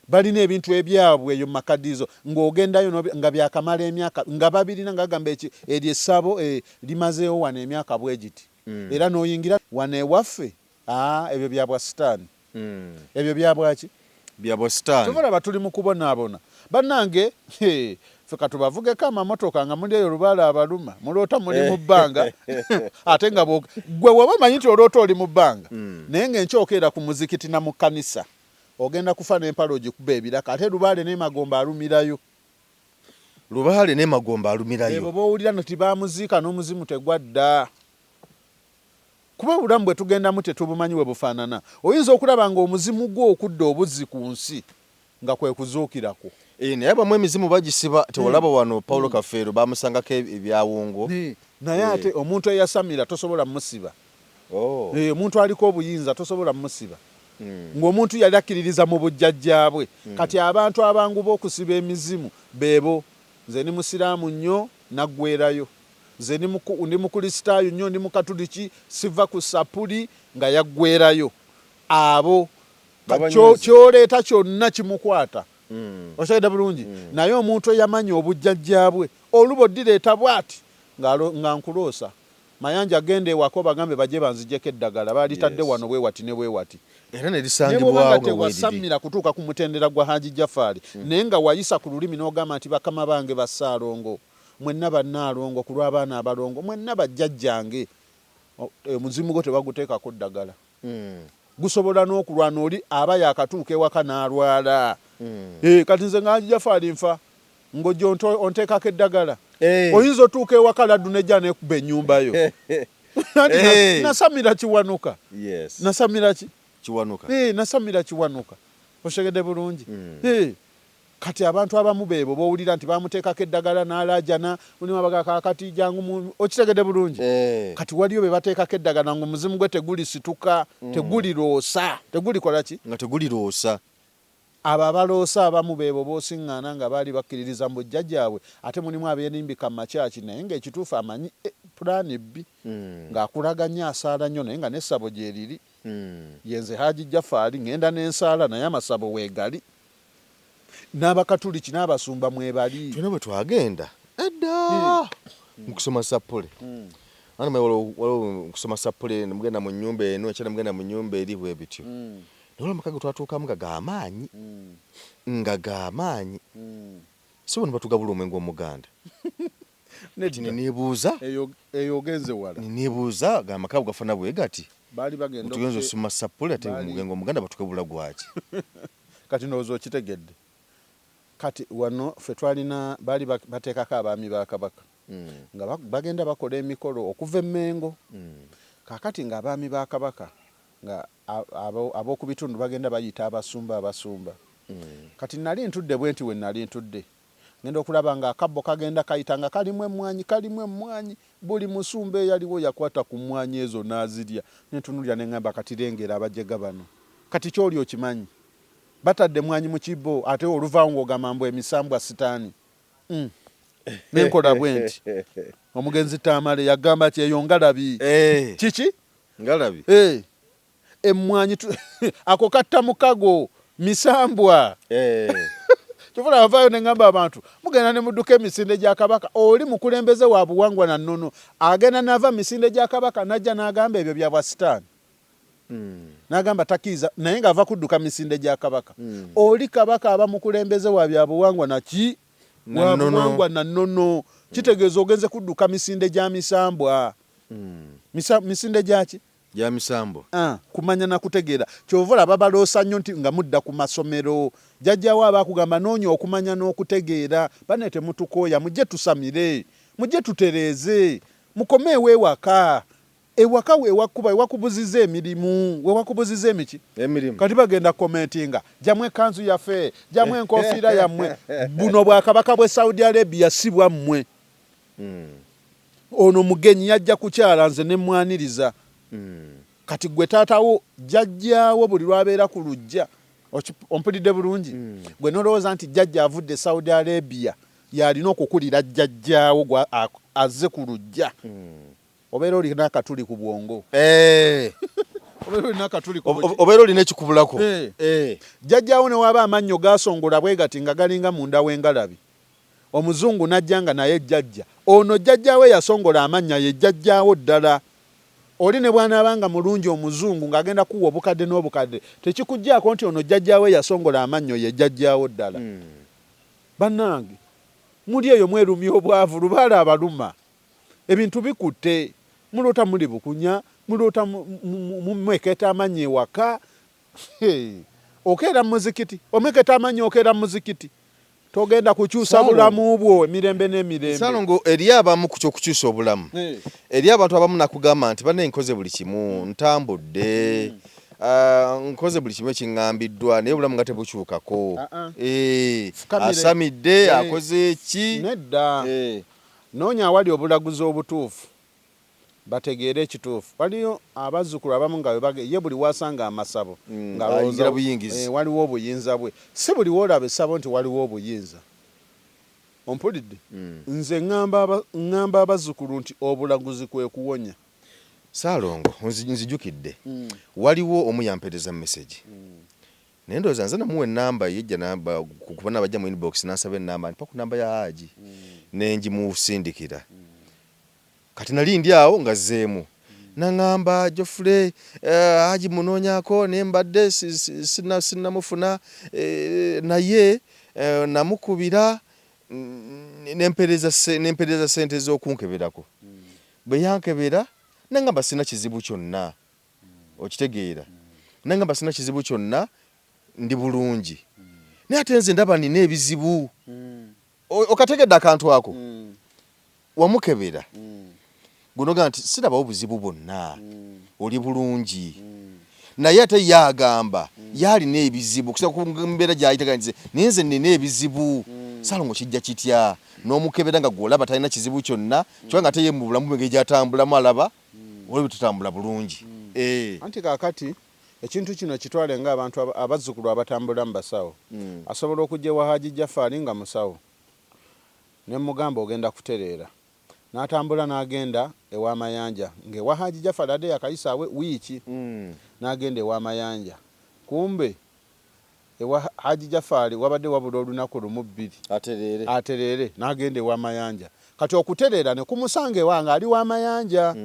balina ebintu ebyabwe eyo mumakaddizo ng'ogendayo nga byakamala emyaka nga babirina ngagamba eryo essabo limazeewo wano emyaka bwe giti era n'oyingira wano ewaffe ebyo byabwa sitaani ebyo byabwaki byabwa sitaani tubalaba tuli mu kubonaabona bannange feka tubavugeko amamotoka nga muli eyo lubaala abaluma muloota muli mu bbanga ate nga gwe woba manyi nti oloota oli mu bbanga naye ng'enkyokeera ku muzikiti na mu kkanisa ogenda kufa n'empala ogikuba ebiraka ate lubaale n'emagomba alumirayo lubaale n'emagomba alumirayo ebo b'owulira nti baamuziika n'omuzimu tegwadda kuba obulamu bwe tugendamu tetubumanyi bwe bufaanana oyinza okulaba ng'omuzimu gwo okudda obuzzi ku nsi nga kwe kuzuukirako naye abamu emizimu bagisiba tewalaba wano Paulo Kafeero bamusangako ebyawongo naye ate omuntu eyasamira tosobola musiba omuntu aliko obuyinza tosobola musiba ng'omuntu yali akkiririza mu bujjajjaabwe kati abantu abangu b'okusiba emizimu beebo nze ni musiraamu nnyo naggweerayo nze ndi mukristaayo nnyo ndi mukatuliki siva ku sapuli nga yaggweerayo abo kyoleeta kyonna kimukwata okyagenda bulungi naye omuntu eyamanya obujjajjaabwe olubo ddireeta bw'ati nga nkuloosa Mayanja agende ewako bagambe baje banzijeko eddagala balitadde wano bwewati ne bwewati era ne lisangibwawo nga wasamira kutuuka ku mutendera gwa Haji Jafari naye nga wayisa ku lulimi n'ogamba nti bakama bange Bassaalongo mwenna bannaalongo ku lw'abaana abalongo mwenna bajjajjange omuzimu gwo tebaguteekako ddagala gusobola n'okulwana oli aba yakatuuka ewaka n'alwala kati nze nga Haji Jafari nfa ng'ojja onteekako eddagala oyinza otuuka ewaka laddu nejja nekuba ennyumba yo nasamira kiwanuka nasamira nasamira kiwanuka oshegedde bulungi kati abantu abamu beebo bowulira nti bamuteekako eddagala n'alaajana mulimu abagakakati jangu okitegedde bulungi kati waliyo be bateekako eddagala ng'omuzimu gwe tegulisituka teguliroosa tegulikola ki nga teguliroosa abo abaloosa abamu beebo boosiŋŋaana nga baali bakkiririza mu bujjajjaabwe ate mulimu abeenimbika mu makyaki naye ng'ekituufu amanyi pulaani ebbi ng'akulaganya asaala nnyo naye nga n'essabo gyeriri yenze Haji Jafari ŋŋenda n'ensaala naye amasabo weegali n'abakatuliki n'abasumba mwebali twena bwe twagenda edda mukusoma sapule waliwo nkusoma sapule nemugenda mu nnyumba eno ekyala mugenda mu nnyumba eri bwe bityo nola amaka ge twatuukamu nga g'amaanyi si bwe ne batugabula omwenge omuganda neneebuuza eyo ogenze wala neneebuuza gamaka ago gafana bwe gati baali bagenda tugenza osoma sapule ate omwenge omuganda batugabula gwaki kati ndowooza okitegedde kati wano ffe twalina baali bateekako abaami ba Kabaka nga bagenda bakola emikolo okuva emmengo kakati nga abaami ba Kabaka nga ab'oku bitundu bagenda bayita abasumba kati nali ntudde bwe nti we nali ntudde ngenda okulaba nga akabbo kagenda kayita nga kalimu emmwanyi buli musumba eyaliwo yakwata ku mmwanyi ezo n'azirya nentunulya neŋŋamba kati lengera abajega bano kati kyoli okimanyi batadde mmwanyi mu kibbo ate oluvaawo ng'ogamba mbu emisambwa sitaani nenkola bwe nti omugenzi Tamale yagamba ti eyo ngalabi kiki ngalabi emmwanyi ako katta mukago misambwa kivula avaayo neŋŋamba abantu mugenda ne mudduka emisinde gya Kabaka oli mukulembeze wa buwangwa na nnono agenda nava misinde gya Kabaka najja n'agamba ebyo bya bwasitaani n'agamba takiiza naye ng'ava kudduka misinde gya Kabaka oli Kabaka aba mukulembeze wa bya buwangwa naki wa buwangwa na nnono kitegeeza ogenze kudduka misinde gya misambwa misinde gyaki ya misambo kumanya na kutegeera kyova olaba baloosa nnyo nti nga mudda ku masomero jjajjawo abakugamba noonya okumanya n'okutegeera bane temutukooya mujje tusamire mujje tutereeze mukomeewo ewaka wewakuba ewakubuziza emirimu wewakubuziza emiki emirimu kati bagenda komentinga jamwe kanzu yaffe jamwe enkofiira yammwe buno bwakabaka bwe Saudi Arabia si bwammwe ono mugenyi yajja kukyala nze ne mwaniriza kati gwe taatawo jjajjaawo buli lwabeera ku lujja ompulidde bulungi gwe nolowooza nti jjajja avudde Saudi Arabia yalina okukulira jjajjaawo azze ku lujja obeera olina akatuli ku bwongo obeera olina ekikubulako jjajjaawo ne waba amannyo gaasongola bwe gati nga galinga munda w'engalabi omuzungu najja nga naye jjajja ono jjajjaawe yasongola amannya ye jjajjaawo ddala oli ne bw'anaabanga mulungi omuzungu ng'agenda kuwa obukadde n'obukadde tekikuggyako nti ono jjajjaawe yasongola amannyo ye jjajjaawo ddala bannange muli eyo mwerumya obwavu lubaala abaluma ebintu bikutte muloota muli bukunya muloota mumweketa amannya ewaka okeera muzikiti omweketa amannya okeera muzikiti togenda kukyusa bulamu bwo emirembe n'emirembe Saalongo eri abamu ku ky'okukyusa obulamu eri abantu abamu nakugamba nti banne nkoze buli kimu ntambudde nkoze buli kimu ekiŋŋambiddwa naye obulamu nga tebukyukako asamidde akoze eki nedda noonya awali obulaguzi obutuufu bategeere ekituufu. Waliyo abazzukulu abamu nga ye buli wasanga amasabo ayingira buyingizi. Waliwo obuyinza bwe. Si buli woolaba essabo nti waliwo obuyinza. Ompulidde? Nze ŋŋamba abazzukulu nti obulaguzi kwe kuwonya. Ssaalongo nzijukidde waliwo omu yampeereza message naye ndowooza nze namuwa ennamba yejja namba kuba nabajja mu inbox n'asaba ennamba ntipa ku namba ya Haji ne ngimusindikira kati nali ndi awo nga zzeemu naŋŋamba Geoffrey Haji munoonyako naye mbadde sinnamufuna naye namukubira nempeereza ssente z'okunkeberako bwe yankebera nangamba sina kizibu kyonna okitegeera nangamba sina kizibu kyonna ndi bulungi naye ate nze ndaba nina ebizibu okategedde akantu ako wamukebera gunoga nti sirabawo buzibu bwonna oli bulungi naye ate yagamba yalina ebizibu kusa ku mbeera gyayiteganize naye nze nina ebizibu Ssaalongo kijja kitya n'omukebera nga gwolaba talina kizibu kyonna kyokka nga teye mu bulamu bwe gyatambulamu alaba oli tutambula bulungi. Anti kaakati ekintu kino kitwale nga abantu abazzukulu abatambula mu basawo asobola okujja ewa Haji Jaffaari nga musawo ne mugamba ogenda kutereera n'atambula n'agenda ewa Mayanja ng'ewa Haji Jaffaari adde yakayisaawe wiiki n'agenda ewa Mayanja kumbe ewa Haji Jaffaari wabadde wabula olunaku lumu bbiri atereere n'agenda ewa Mayanja kati okutereera ne kumusanga ewange ali wa Mayanja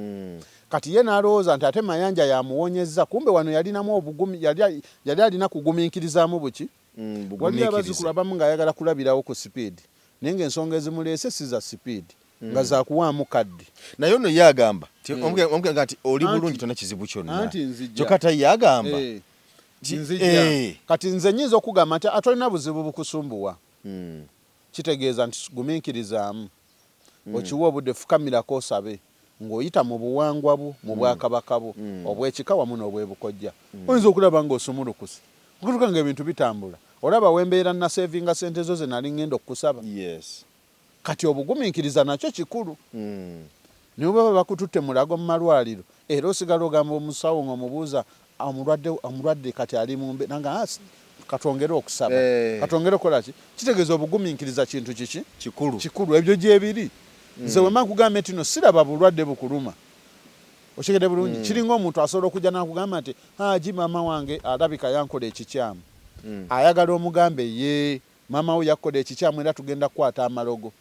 kati ye n'alowooza nti ate Mayanja yamuwonyezza kumbe wano yalinamu obugumi yali alina kugumiikirizaamu buki waliyo abazzukulu abamu ng'ayagala kulabirawo ku sipiidi naye ng'ensonga ezimuleese si za sipiidi nga zakuwaamu kaddi naye ono ye agamba omuganga nti oli bulungi tonna kizibu kyonna kyokka taye yagamba nzijja kati nze nnyinza okugamba nti atolina buzibu bukusumbuwa kitegeeza nti gumiikirizaamu okiwa obudde fukamirako osabe ng'oyita mu buwangwa bwo mu bwakabaka bwo obw'ekika wamu n'obwebukojja oyinza okulaba ng'osumulukuse okutuuka ng'ebintu bitambula olaba wembeera naseevinga sente zo ze nali ŋŋenda okukusaba kati obugumiikiriza nakyo kikulu nibo baba bakututte mulago mu malwaliro era osigala ogamba omusawo ng'omubuuza omulwadde kati ali mu nanga katwongere okusaba katwongere okukola ki kitegeeza obugumiikiriza kintu kiki kikulu ebyo gyebiri nze wema nkugamba nti no siraba bulwadde bukuluma okigede bulungi kiringa omuntu asobola okujja n'akugamba nti Haji maama wange alabika yankola ekikyamu ayagala omugambe ye maama we yakola ekikyamu era tugenda kukwata amalogo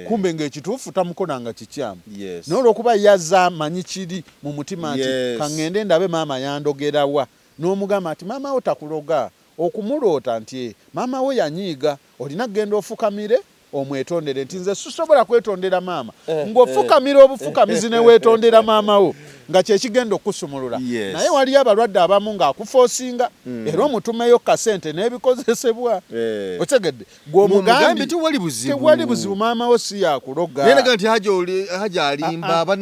kumbe ng'ekituufu tamukolanga kikyamu naye olw'okuba yazza amanyi kiri mu mutima nti kaŋŋende ndabe maama yandogerawa n'omugamba nti maama we takuloga okumuloota nti maama we yanyiiga olina kugenda ofukamire omwetondere nti nze sisobola kwetondera maama ng'ofukamira obufukamizi ne weetondera maama wo nga kyekigenda okusumulula naye waliyo abalwadde abamu ng'akufoosinga era omutumeyo kasente n'ebikozesebwa otegedde gw'omugambi tewali buzibu maama wo si yakuloga nti Haji alimba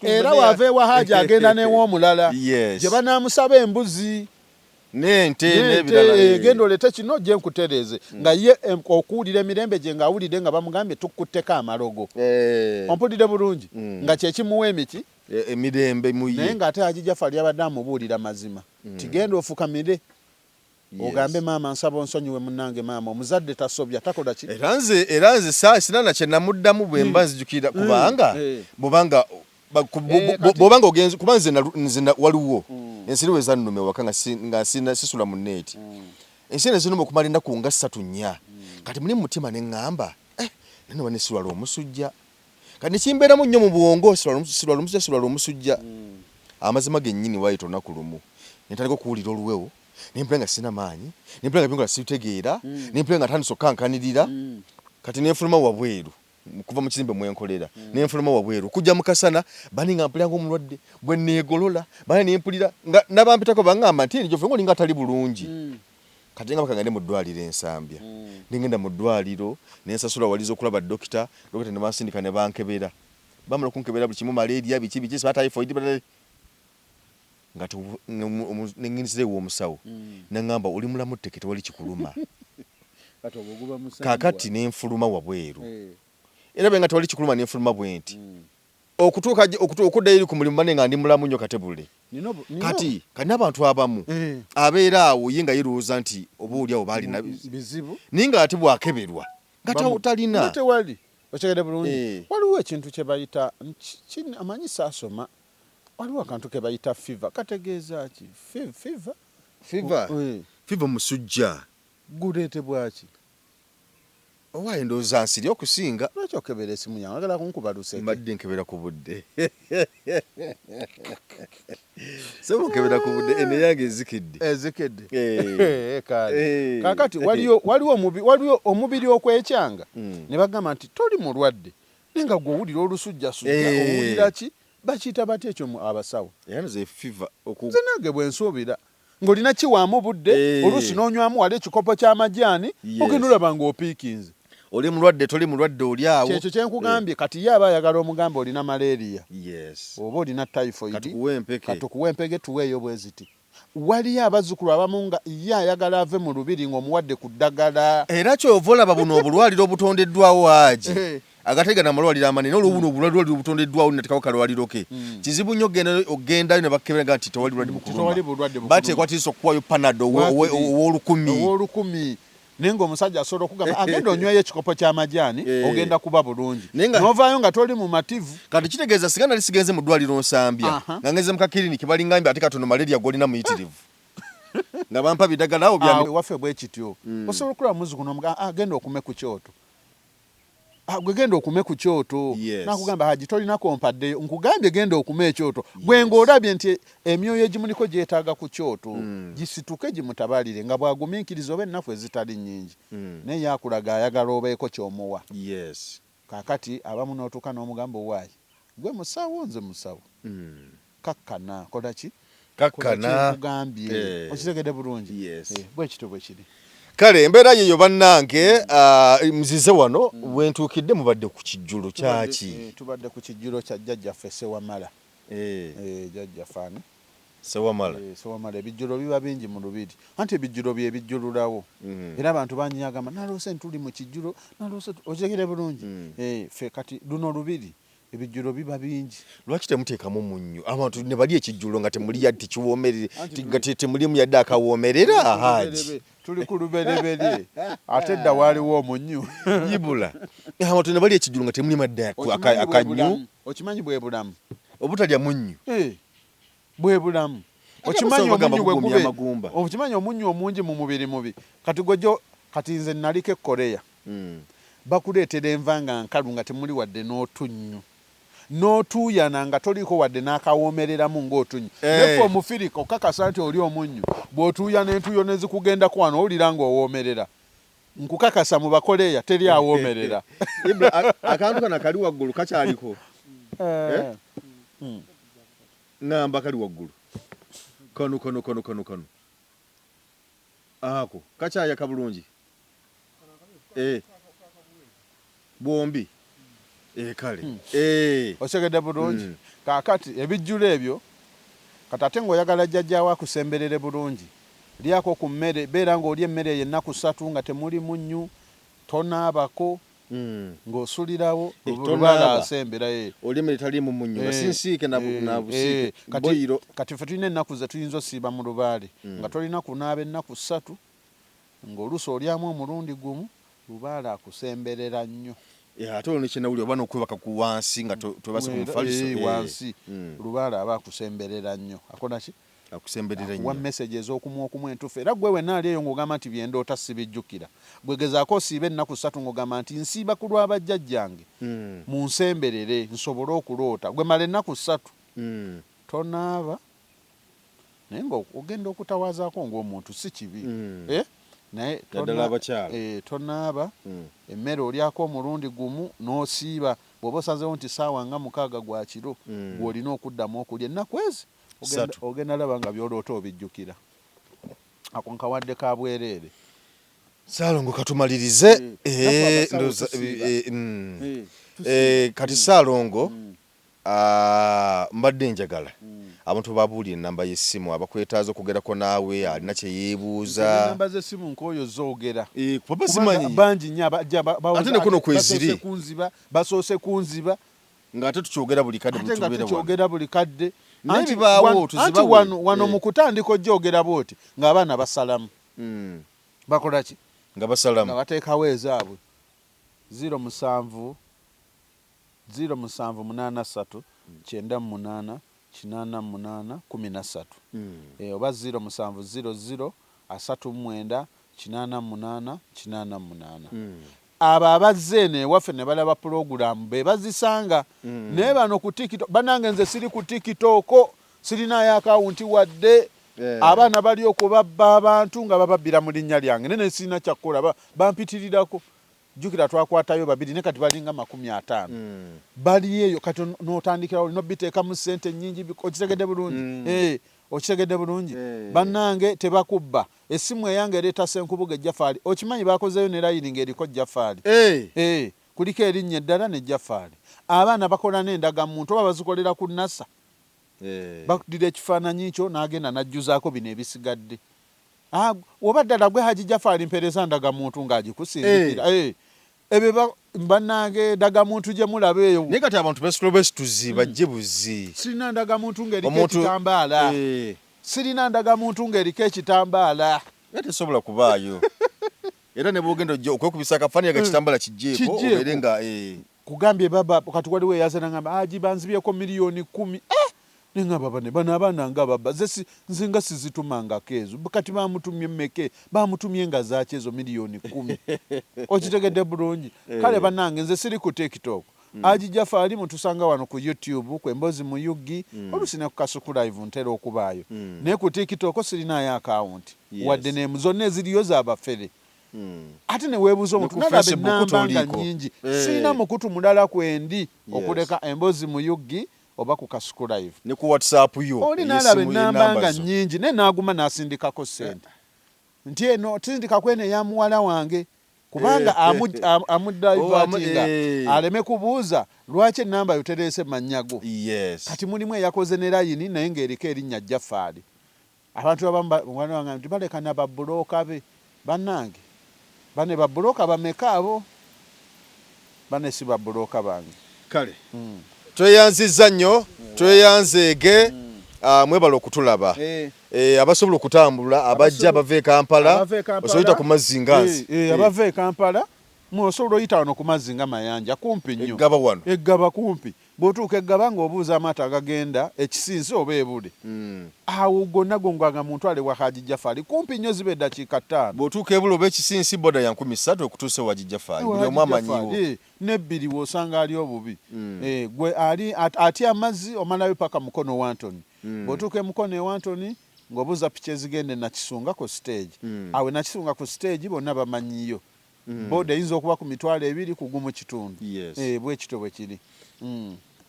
era waava ewa Haji agenda n'ew'omulala gye banaamusaba embuzi n'ente n'ebirala genda olete kino gye nkutereeze nga ye okuwulira emirembe gye ng'awulidde nga bamugambye tukutteko amalogo ompulidde bulungi nga kyekimuwa emiki emirembe muye naye ng'ate Haji Jaffaari abadde amubuulira mazima tigenda ofukamire ogambe maama nsaba onsonyiwe munnange maama omuzadde tasobya takola ki era nze sina na kye namuddamu bwe mba nzijukira kubanga bw'obanga ogenze kuba nze waliwo ensiri we zannume waka nga sisula mu neeti ensiri ezinuma okumalinda ku nga 3-4 kati muli mu mutima ne ŋŋamba nene wane sirwala omusujja kati nekimbeeramu nnyo mu bwongo sirwala omusujja amazima gennyini waayita olunaku lumu nentandika okuwulira oluwewo nempula nga sina maanyi nempula nga byongola sibitegeera nempula nga tandisa okkankanirira kati nenfuluma wabweru kuva mu kizimbe mwenkolera nenfuluma wabweru kujja mukasana bani nga mpulira ng'omulwadde bwe neegolola bani nempulira nga nabampitako baŋŋamba nti eri Geoffrey ng'olinga atali bulungi kati nga bakangende mu ddwaliro ensambya nengenda mu ddwaliro nensasula waliza okulaba dokita ne bansindika ne bankebera bamala okunkebera buli kimu malaria biki typhoid nga nenginisirewo omusawo neŋŋamba oli mulamu tteke tewali kikuluma kakati nenfuluma wabweru era benga tewali kikuluma nenfuluma bwenti okutuuka okudda eri ku mulimu bane nga ndi mulamu nnyo Katebule. Kati n'abantu abamu abeera awo ye nga yerowooza nti oba oli awo baalina bizibu naye nga ate bwakeberwa nga talina tewali okitegeera bulungi. Waliwo ekintu kye bayita amanyisa asoma, waliwo akantu ke bayita fever. Kategeeza ki fiva musujja guleetebwa ki? owaye ndowooza nsiri okusinga. Lwaki okebera esimu yange agala kunkuba luseke? Mbadde nkebera ku budde sebo nkebera ku budde ene yange ezikidde kale kakati waliwo omubiri okwekyanga ne bagamba nti toli mulwadde nenga gwe owulira olusujja owulira ki bakiyita batya ekyo abasawo yanoze fiva nze nange bwe nsuubira ng'olina kiwaamu budde oluusi n'onywamu wali ekikopo ky'amajaani ogenda olaba ng'opiikinze. Oli mulwadde toli mulwadde oli awo. Kyekyo kye nkugambye kati ye aba ayagala omugamba olina malaria. Yes. Oba olina typhoid. Katukuwe empeke tuweeyo bwe ziti. Waliyo abazzukulu abamu nga ye ayagala ave mu lubiri ng'omuwadde ku ddagala. Era kyova olaba buno obulwaliro obutondeddwawo Haji. Agategana amalwaliro amanene olw'obuno obulwaliro obutondeddwawo natekako kalwaliro ke. Kizibu nnyo ogenda ne bakebera nti tewali bulwadde bukuluma. Bateekwa tiiso okukuwayo panado ow'olukumi. Nenga omusajja asobola okugamba agenda onywayo ekikopo ky'amajaani ogenda kuba bulungi. N'ovaayo nga toli mu mativu. Kati kitegeeza sigana lisigenze mu ddwaliro nsambya nga ngeze mu kakiriniki balingambye ate katono malaria golina muyitirivu nga bampa bidagala awo byami waffe bwe kityo. Osobola okulaba muzzukulu n'omugamba agenda okume ku kyoto. Gwe genda okume ku kyoto. Nakugamba Haji tolina kompaddeyo nkugambye genda okume ekyoto. Gwe ng'olabye nti emyoyo egimuliko gyetaaga ku kyoto gisituke gimutabalire nga bwagumiikiriza oba ennafu ezitali nnyingi naye yakulaga ayagala obeeko kyomuwa. Kaakati abamu n'otuuka n'omugamba owaayi gwe musawo nze musawo kakkana kola ki kakkana nkugambye okitegedde bulungi bwe kityo bwe kiri. Kale embeera yeyo bannange mzize wano wentuukidde mubadde ku kijjulo kyaki? Tubadde ku kijjulo kya jjajjaffe Sewamala. Jjajjaffe ani? Sewamala. Sewamala ebijjulo biba bingi mu lubiri. Anti ebijjulo bye bijjululawo. Era abantu banyiagamba naloose ntuli mu kijjulo naloose okitegedde bulungi. Ffe kati luno lubiri ebijjulo biba bingi. Lwaki temuteekamu munnyo abantu ne bali ekijjulo nga temuli yadde kiwoomerere temulimu yadde akawoomerera Haji? Tuli ku lubereberye ate dda waaliwo omunnyu yibula abantu ne bali ekijjulo nga temulimu yadde akannyu. Okimanyi bwe bulamu obutalya munnyu bwe bulamu. Okimanyi omunnyu bwe gube okimanyi omunnyu omungi mu mubiri mubi. Kati gwejo kati nze naliko Korea bakuleetera enva nga nkalu nga temuli wadde n'otunnyu n'otuuyana nga toliko wadde n'akawoomereramu ng'otunnyu. Nefe omufirika okakasa nti oli omunnyu bw'otuuyana entuuyo ne zikugendako wano owulira ng'owoomerera. Nkukakasa mu Bakoleya teri awoomerera. Akantu kana kali waggulu kakyaliko ngamba kali waggulu kono ako kakyayaka bulungi bombi kale osegedde bulungi. Kaakati ebijjulo ebyo kati ate ng'oyagala jjajjaawo akusemberere bulungi lyako ku mmere beera ng'oli emmere eyo ennaku 3 nga temuli munnyu tonaabako ng'osulirawo lubaala asembera oli emmere taliimu munnyu basinsiike na busiike boyiro. Kati ffe tulina ennaku ze tuyinza osiiba mu lubaale nga tolina kunaaba ennaku 3 ng'oluusi olyamu omulundi gumu lubaala akusemberera nnyo. Ate olwo nekyenawuli oba n'okwebaka ku wansi nga tobasa ku mufaliso wansi lubaala aba akusemberera nnyo. Akola ki? Akusemberera nnyo. Wa message ez'okumu entuufu era gwe wennaali eyo ng'ogamba nti byendoota sibijjukira. Bwe gezaako osiiba ennaku 3 ng'ogamba nti nsiiba ku lwa bajjajjange mu nsemberere nsobole okuloota. Gwe mala ennaku 3 tonaaba naye ng'ogenda okutawazaako ng'omuntu si kibi. Naye tonaaba emmere olyako omulundi gumu n'osiiba bw'oba osazeewo nti saawa nga 6 gwa kiro gw'olina okuddamu okulya ennaku ezi ogenda laba nga by'oloota obijjukira. Ako nkawadde ka bwereere. Saalongo katumalirize kati Saalongo mbadde njagala abantu babuulira ennamba y'essimu abakwetaaza okugerako naawe alina kye yeebuuza. Ennamba z'essimu nk'oyo zoogera kuba simanyi bangi nnyo ate ne kuno kweziri basoose kunziba ngate tukyogera buli kadde tukyogera buli kadde nebibaawo tuzibawe wano mu kutandika gyogera bwoti ng'abaana basalamu bakola ki nga basalamu nga bateekawo ezaabwe 07 0783 98 88 13 oba 0700 39 88 88 abo abazze eno ewaffe ne balaba pulogulaamu be bazisanga naye bano ku TikTok banange nze siri ku TikTok sirinayo akawunti wadde abaana bali okubabba abantu nga bababbira mu linnya lyange nene sirina kyakkola bampitirirako jjukira twakwatayo babiri ne kati balinga 50 bali eyo kati n'otandikira olina obiteekamu ssente nnyingi okitegedde bulungi okitegedde bulungi bannange tebakubba essimu eyange ereeta Senkubuge Jaffaali okimanyi bakozeyo ne layini ng'eriko Jaffaali kuliko erinnya eddala ne Jaffaali abaana bakola n'endagamuntu oba bazikolera ku NASA bakudira ekifaananyi kyo n'agenda n'ajjuzaako bino ebisigadde oba ddala gwe Haji Jaffaali mpeereza ndagamuntu ng'agikusindikira ebyo bannange ndagamuntu gye mulaba eyo naye kati abantu besituzi bajje buzi sirina ndagamuntu ng'eriko ekitambaala sirina ndagamuntu ng'eriko ekitambaala tesobola kubaayo era ne bwogenda okwekubisa akafaananyi akakitambaala kijjeeko obeere nga kugambye baba kati waliwo eyaze nagamba Haji banzibyeko miliyoni 10 nengamba bano abaana nga baba nze nga sizitumangako ezo kati bamutumye mmeke bamutumye nga zaki ezo miliyoni 10 okitegedde bulungi kale bannange nze siri ku TikTok Haji Jaffaali mutusanga wano ku YouTube ku Emboozi mu Yugi olusi ne ku Kasuku Live ntera okubaayo naye ku TikTok sirinayo akawunti wadde n'emu zonna eziriyo z'abafere ate ne weebuuza omuntu nalabe ennamba nga nnyingi sirina mukutu mulala kwendi okuleka Emboozi mu Yugi oba ku Kasuku Live ne ku WhatsApp yo oli nalaba ennamba nga nnyingi naye n'aguma n'asindikako ssente nti eno tindikako eno eya muwala wange kubanga amudaivatinga aleme kubuuza lwaki ennamba yo tereese mannyago kati mulimu eyakoze ne layini naye ng'eriko erinnya Jaffaali abantu abamu nti baleka na babbulooka be bannange bane babbulooka bameka abo bane si babbulooka bange kale tweyanzizza nnyo tweyanzeege mwebala okutulaba abasobola okutambula abajja abava e Kampala osobola oyita ku mazzi nganzi abava e Kampala osobola oyita wano ku mazzi nga Mayanja kumpi nnyo eggaba wano eggaba kumpi bw'otuuka eggaba ng'obuuza amaato agagenda ekisinsi oba ebule awo gonna gongwanga muntu ali wa Haji Jaffaali kumpi nnyo ziba eddakiika 5 bw'otuuka ebule oba ekisinsi boda ya 13 okutuusa wa Haji Jaffaali buli omu amanyiwo nebbiri w'osanga ali obubi gwe ali atya amazzi omalayo paka Mukono wa Antony bw'otuuka Mukono e Antony ng'obuuza piki ezigenda Nakisunga ku stage awe Nakisunga ku stage bonna bamanyiyo boda eyinza okuba ku mitwalo 2 ku gumu kitundu bwekito bwe kiri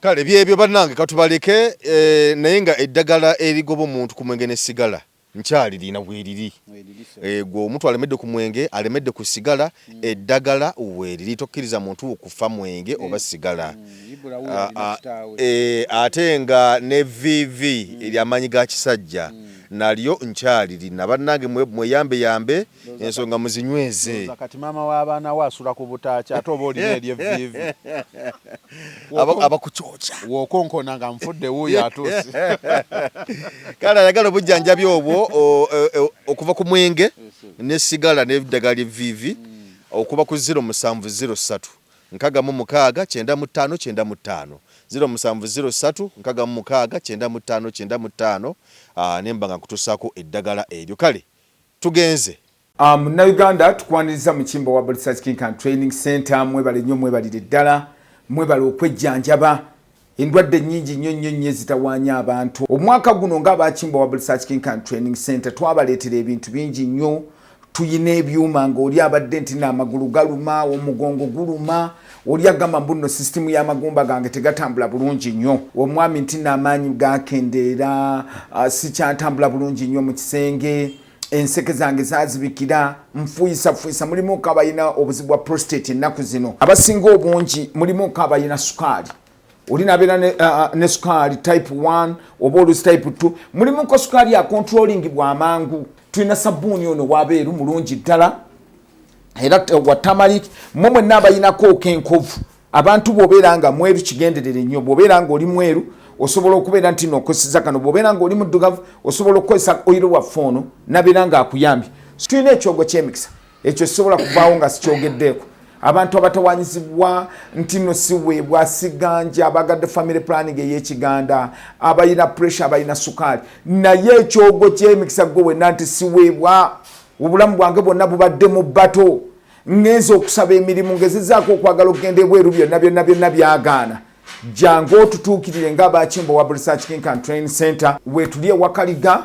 kale byebyo bannange katubaleke naye nga eddagala erigoba omuntu ku mwenge ne sigala nkyalirina bweriri gwe omuntu alemedde ku mwenge alemedde ku sigala eddagala weeriri tokkiriza muntu okufa mwenge oba sigala ate nga ne VV eryamanyi ga kisajja nalyo nkyalirina bannange mweyambe ensonga muzinyweze kati maama w'abaana waasula ku butaaca ate oba olina eryevviivi abakucooca wookonkona nga nfudde wuuyo atuusi kale ayagala obujjanjabi obwo okuva ku mwenge n'essigala n'eddagala ly'evviivi okuba ku 0703 6695995 0703 6695995 nemba nga nkutusaako eddagala eryo kale tugenze Munnayuganda tukwaniriza mu kimbo wa Body Search King and Training Center mwebale nnyo mwebalire ddala mwebale okwejjanjaba endwadde nnyingi nnyo zitawaanya abantu omwaka guno ng'abakimbo wa Body Search King and Training Center twabaleetera ebintu bingi nnyo tuyina ebyuma ng'oli abadde nti n'amagulu galuma omugongo guluma oli agamba mbuno system y'amagumba gange tegatambula bulungi nnyo omwami nti n'amaanyi gakendeera sikyatambula bulungi nnyo mu kisenge enseke zange zazibikira nfuyisa mulimu kabayina obuzibu bwa prostate ennaku zino abasinga obungi mulimu kabayina sukaali olina abeera ne sukaali type 1 oba olusi type 2 mulimu ko sukaali ya controlling bw'amangu tulina sabbuuni ono wabeeru mulungi ddala era wa tamalik mwe mwenna abayinako kenkovu abantu bw'obeera nga mweru kigenderere nnyo bw'obeera nga oli mweru osobola okubeera nti n'okoseza kano bw'obeera nga oli muddugavu osobola okukozesa oyiro waffe ono nabeera nga akuyambye tulina ekyogo ky'emikisa ekyo kisobola kuvaawo nga sikyogeddeeko abantu abatawanyizibwa nti no siweebwa siganja abagadde family planning ey'ekiganda abalina pressure abalina sukaali naye ekyogo ky'emikisa gwe wenna nti siweebwa obulamu bwange bwonna bubadde mu bato ngenza okusaba emirimu ngezizaako okwagala okugenda ebweru byonna byagaana jangu otutuukirire ng'abakimbo wa Research King and Training Center wetuli ewakaliga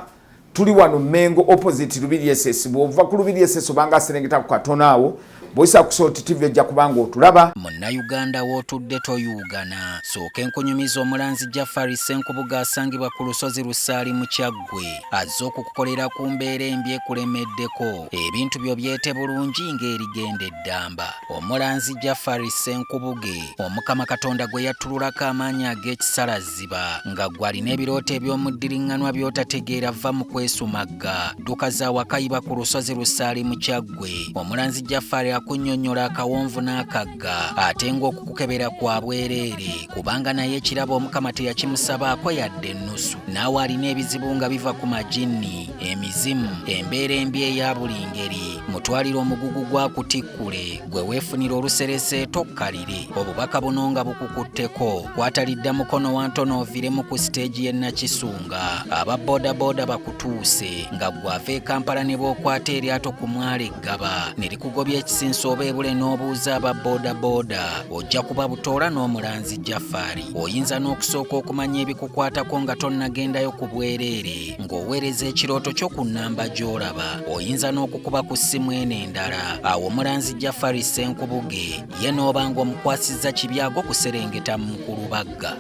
tuli wano Mengo opposite Lubiri SS bw'ova ku Lubiri SS obanga aserengeta ku katono awo boyisa kusoti TV ejja kubanga otulaba Munnayuganda w'otudde toyugana sooka enkunyumiza omulanzi Jafari Senkubuga asangibwa ku lusozi Lusaali mu Kyaggwe azze okukukolera ku mbeera embi ekulemeddeko ebintu byo byete bulungi ng'erigenda eddamba omulanzi Jafari Senkubuge omukama Katonda gwe yattululako amaanyi ag'ekisalaziba nga gwalina ebirooto eby'omuddiringanwa by'otategeera va mu kwesumagga dduka za wakayiba ku lusozi Lusaali mu Kyaggwe omulanzi Jafari kunnyonnyola akawonvu n'akagga ate ng'okukukebera kwa bwereere kubanga naye ekirabo omukama teyakimusabaako yadde ennusu naawe alina ebizibu nga biva ku majinni emizimu embeera embi eya buli ngeri mutwalire omugugu gwa kutikkule gwe weefunira oluserese tokkalire obubaka buno nga bukukutteko kwatalidda mukono wa ntono oviremu ku siteegi y'e Nakisunga aba bodaboda bakutuuse nga gwava e Kampala ne bookwata eryato ku mwala eggaba ne likugobya ekisinsa oba ebule n'obuuza aba bodaboda ojja kuba butoola n'omulanzi Jafari oyinza n'okusooka okumanya ebikukwatako nga tonnagendayo ku bwereere ng'oweereza ekirooto kyo ku nnamba gy'olaba oyinza n'okukuba ku ssimu eno endala awo omulanzi Jafari Senkubuge ye n'oba ng'omukwasizza kibyago kuserengeta mu Nkulubagga.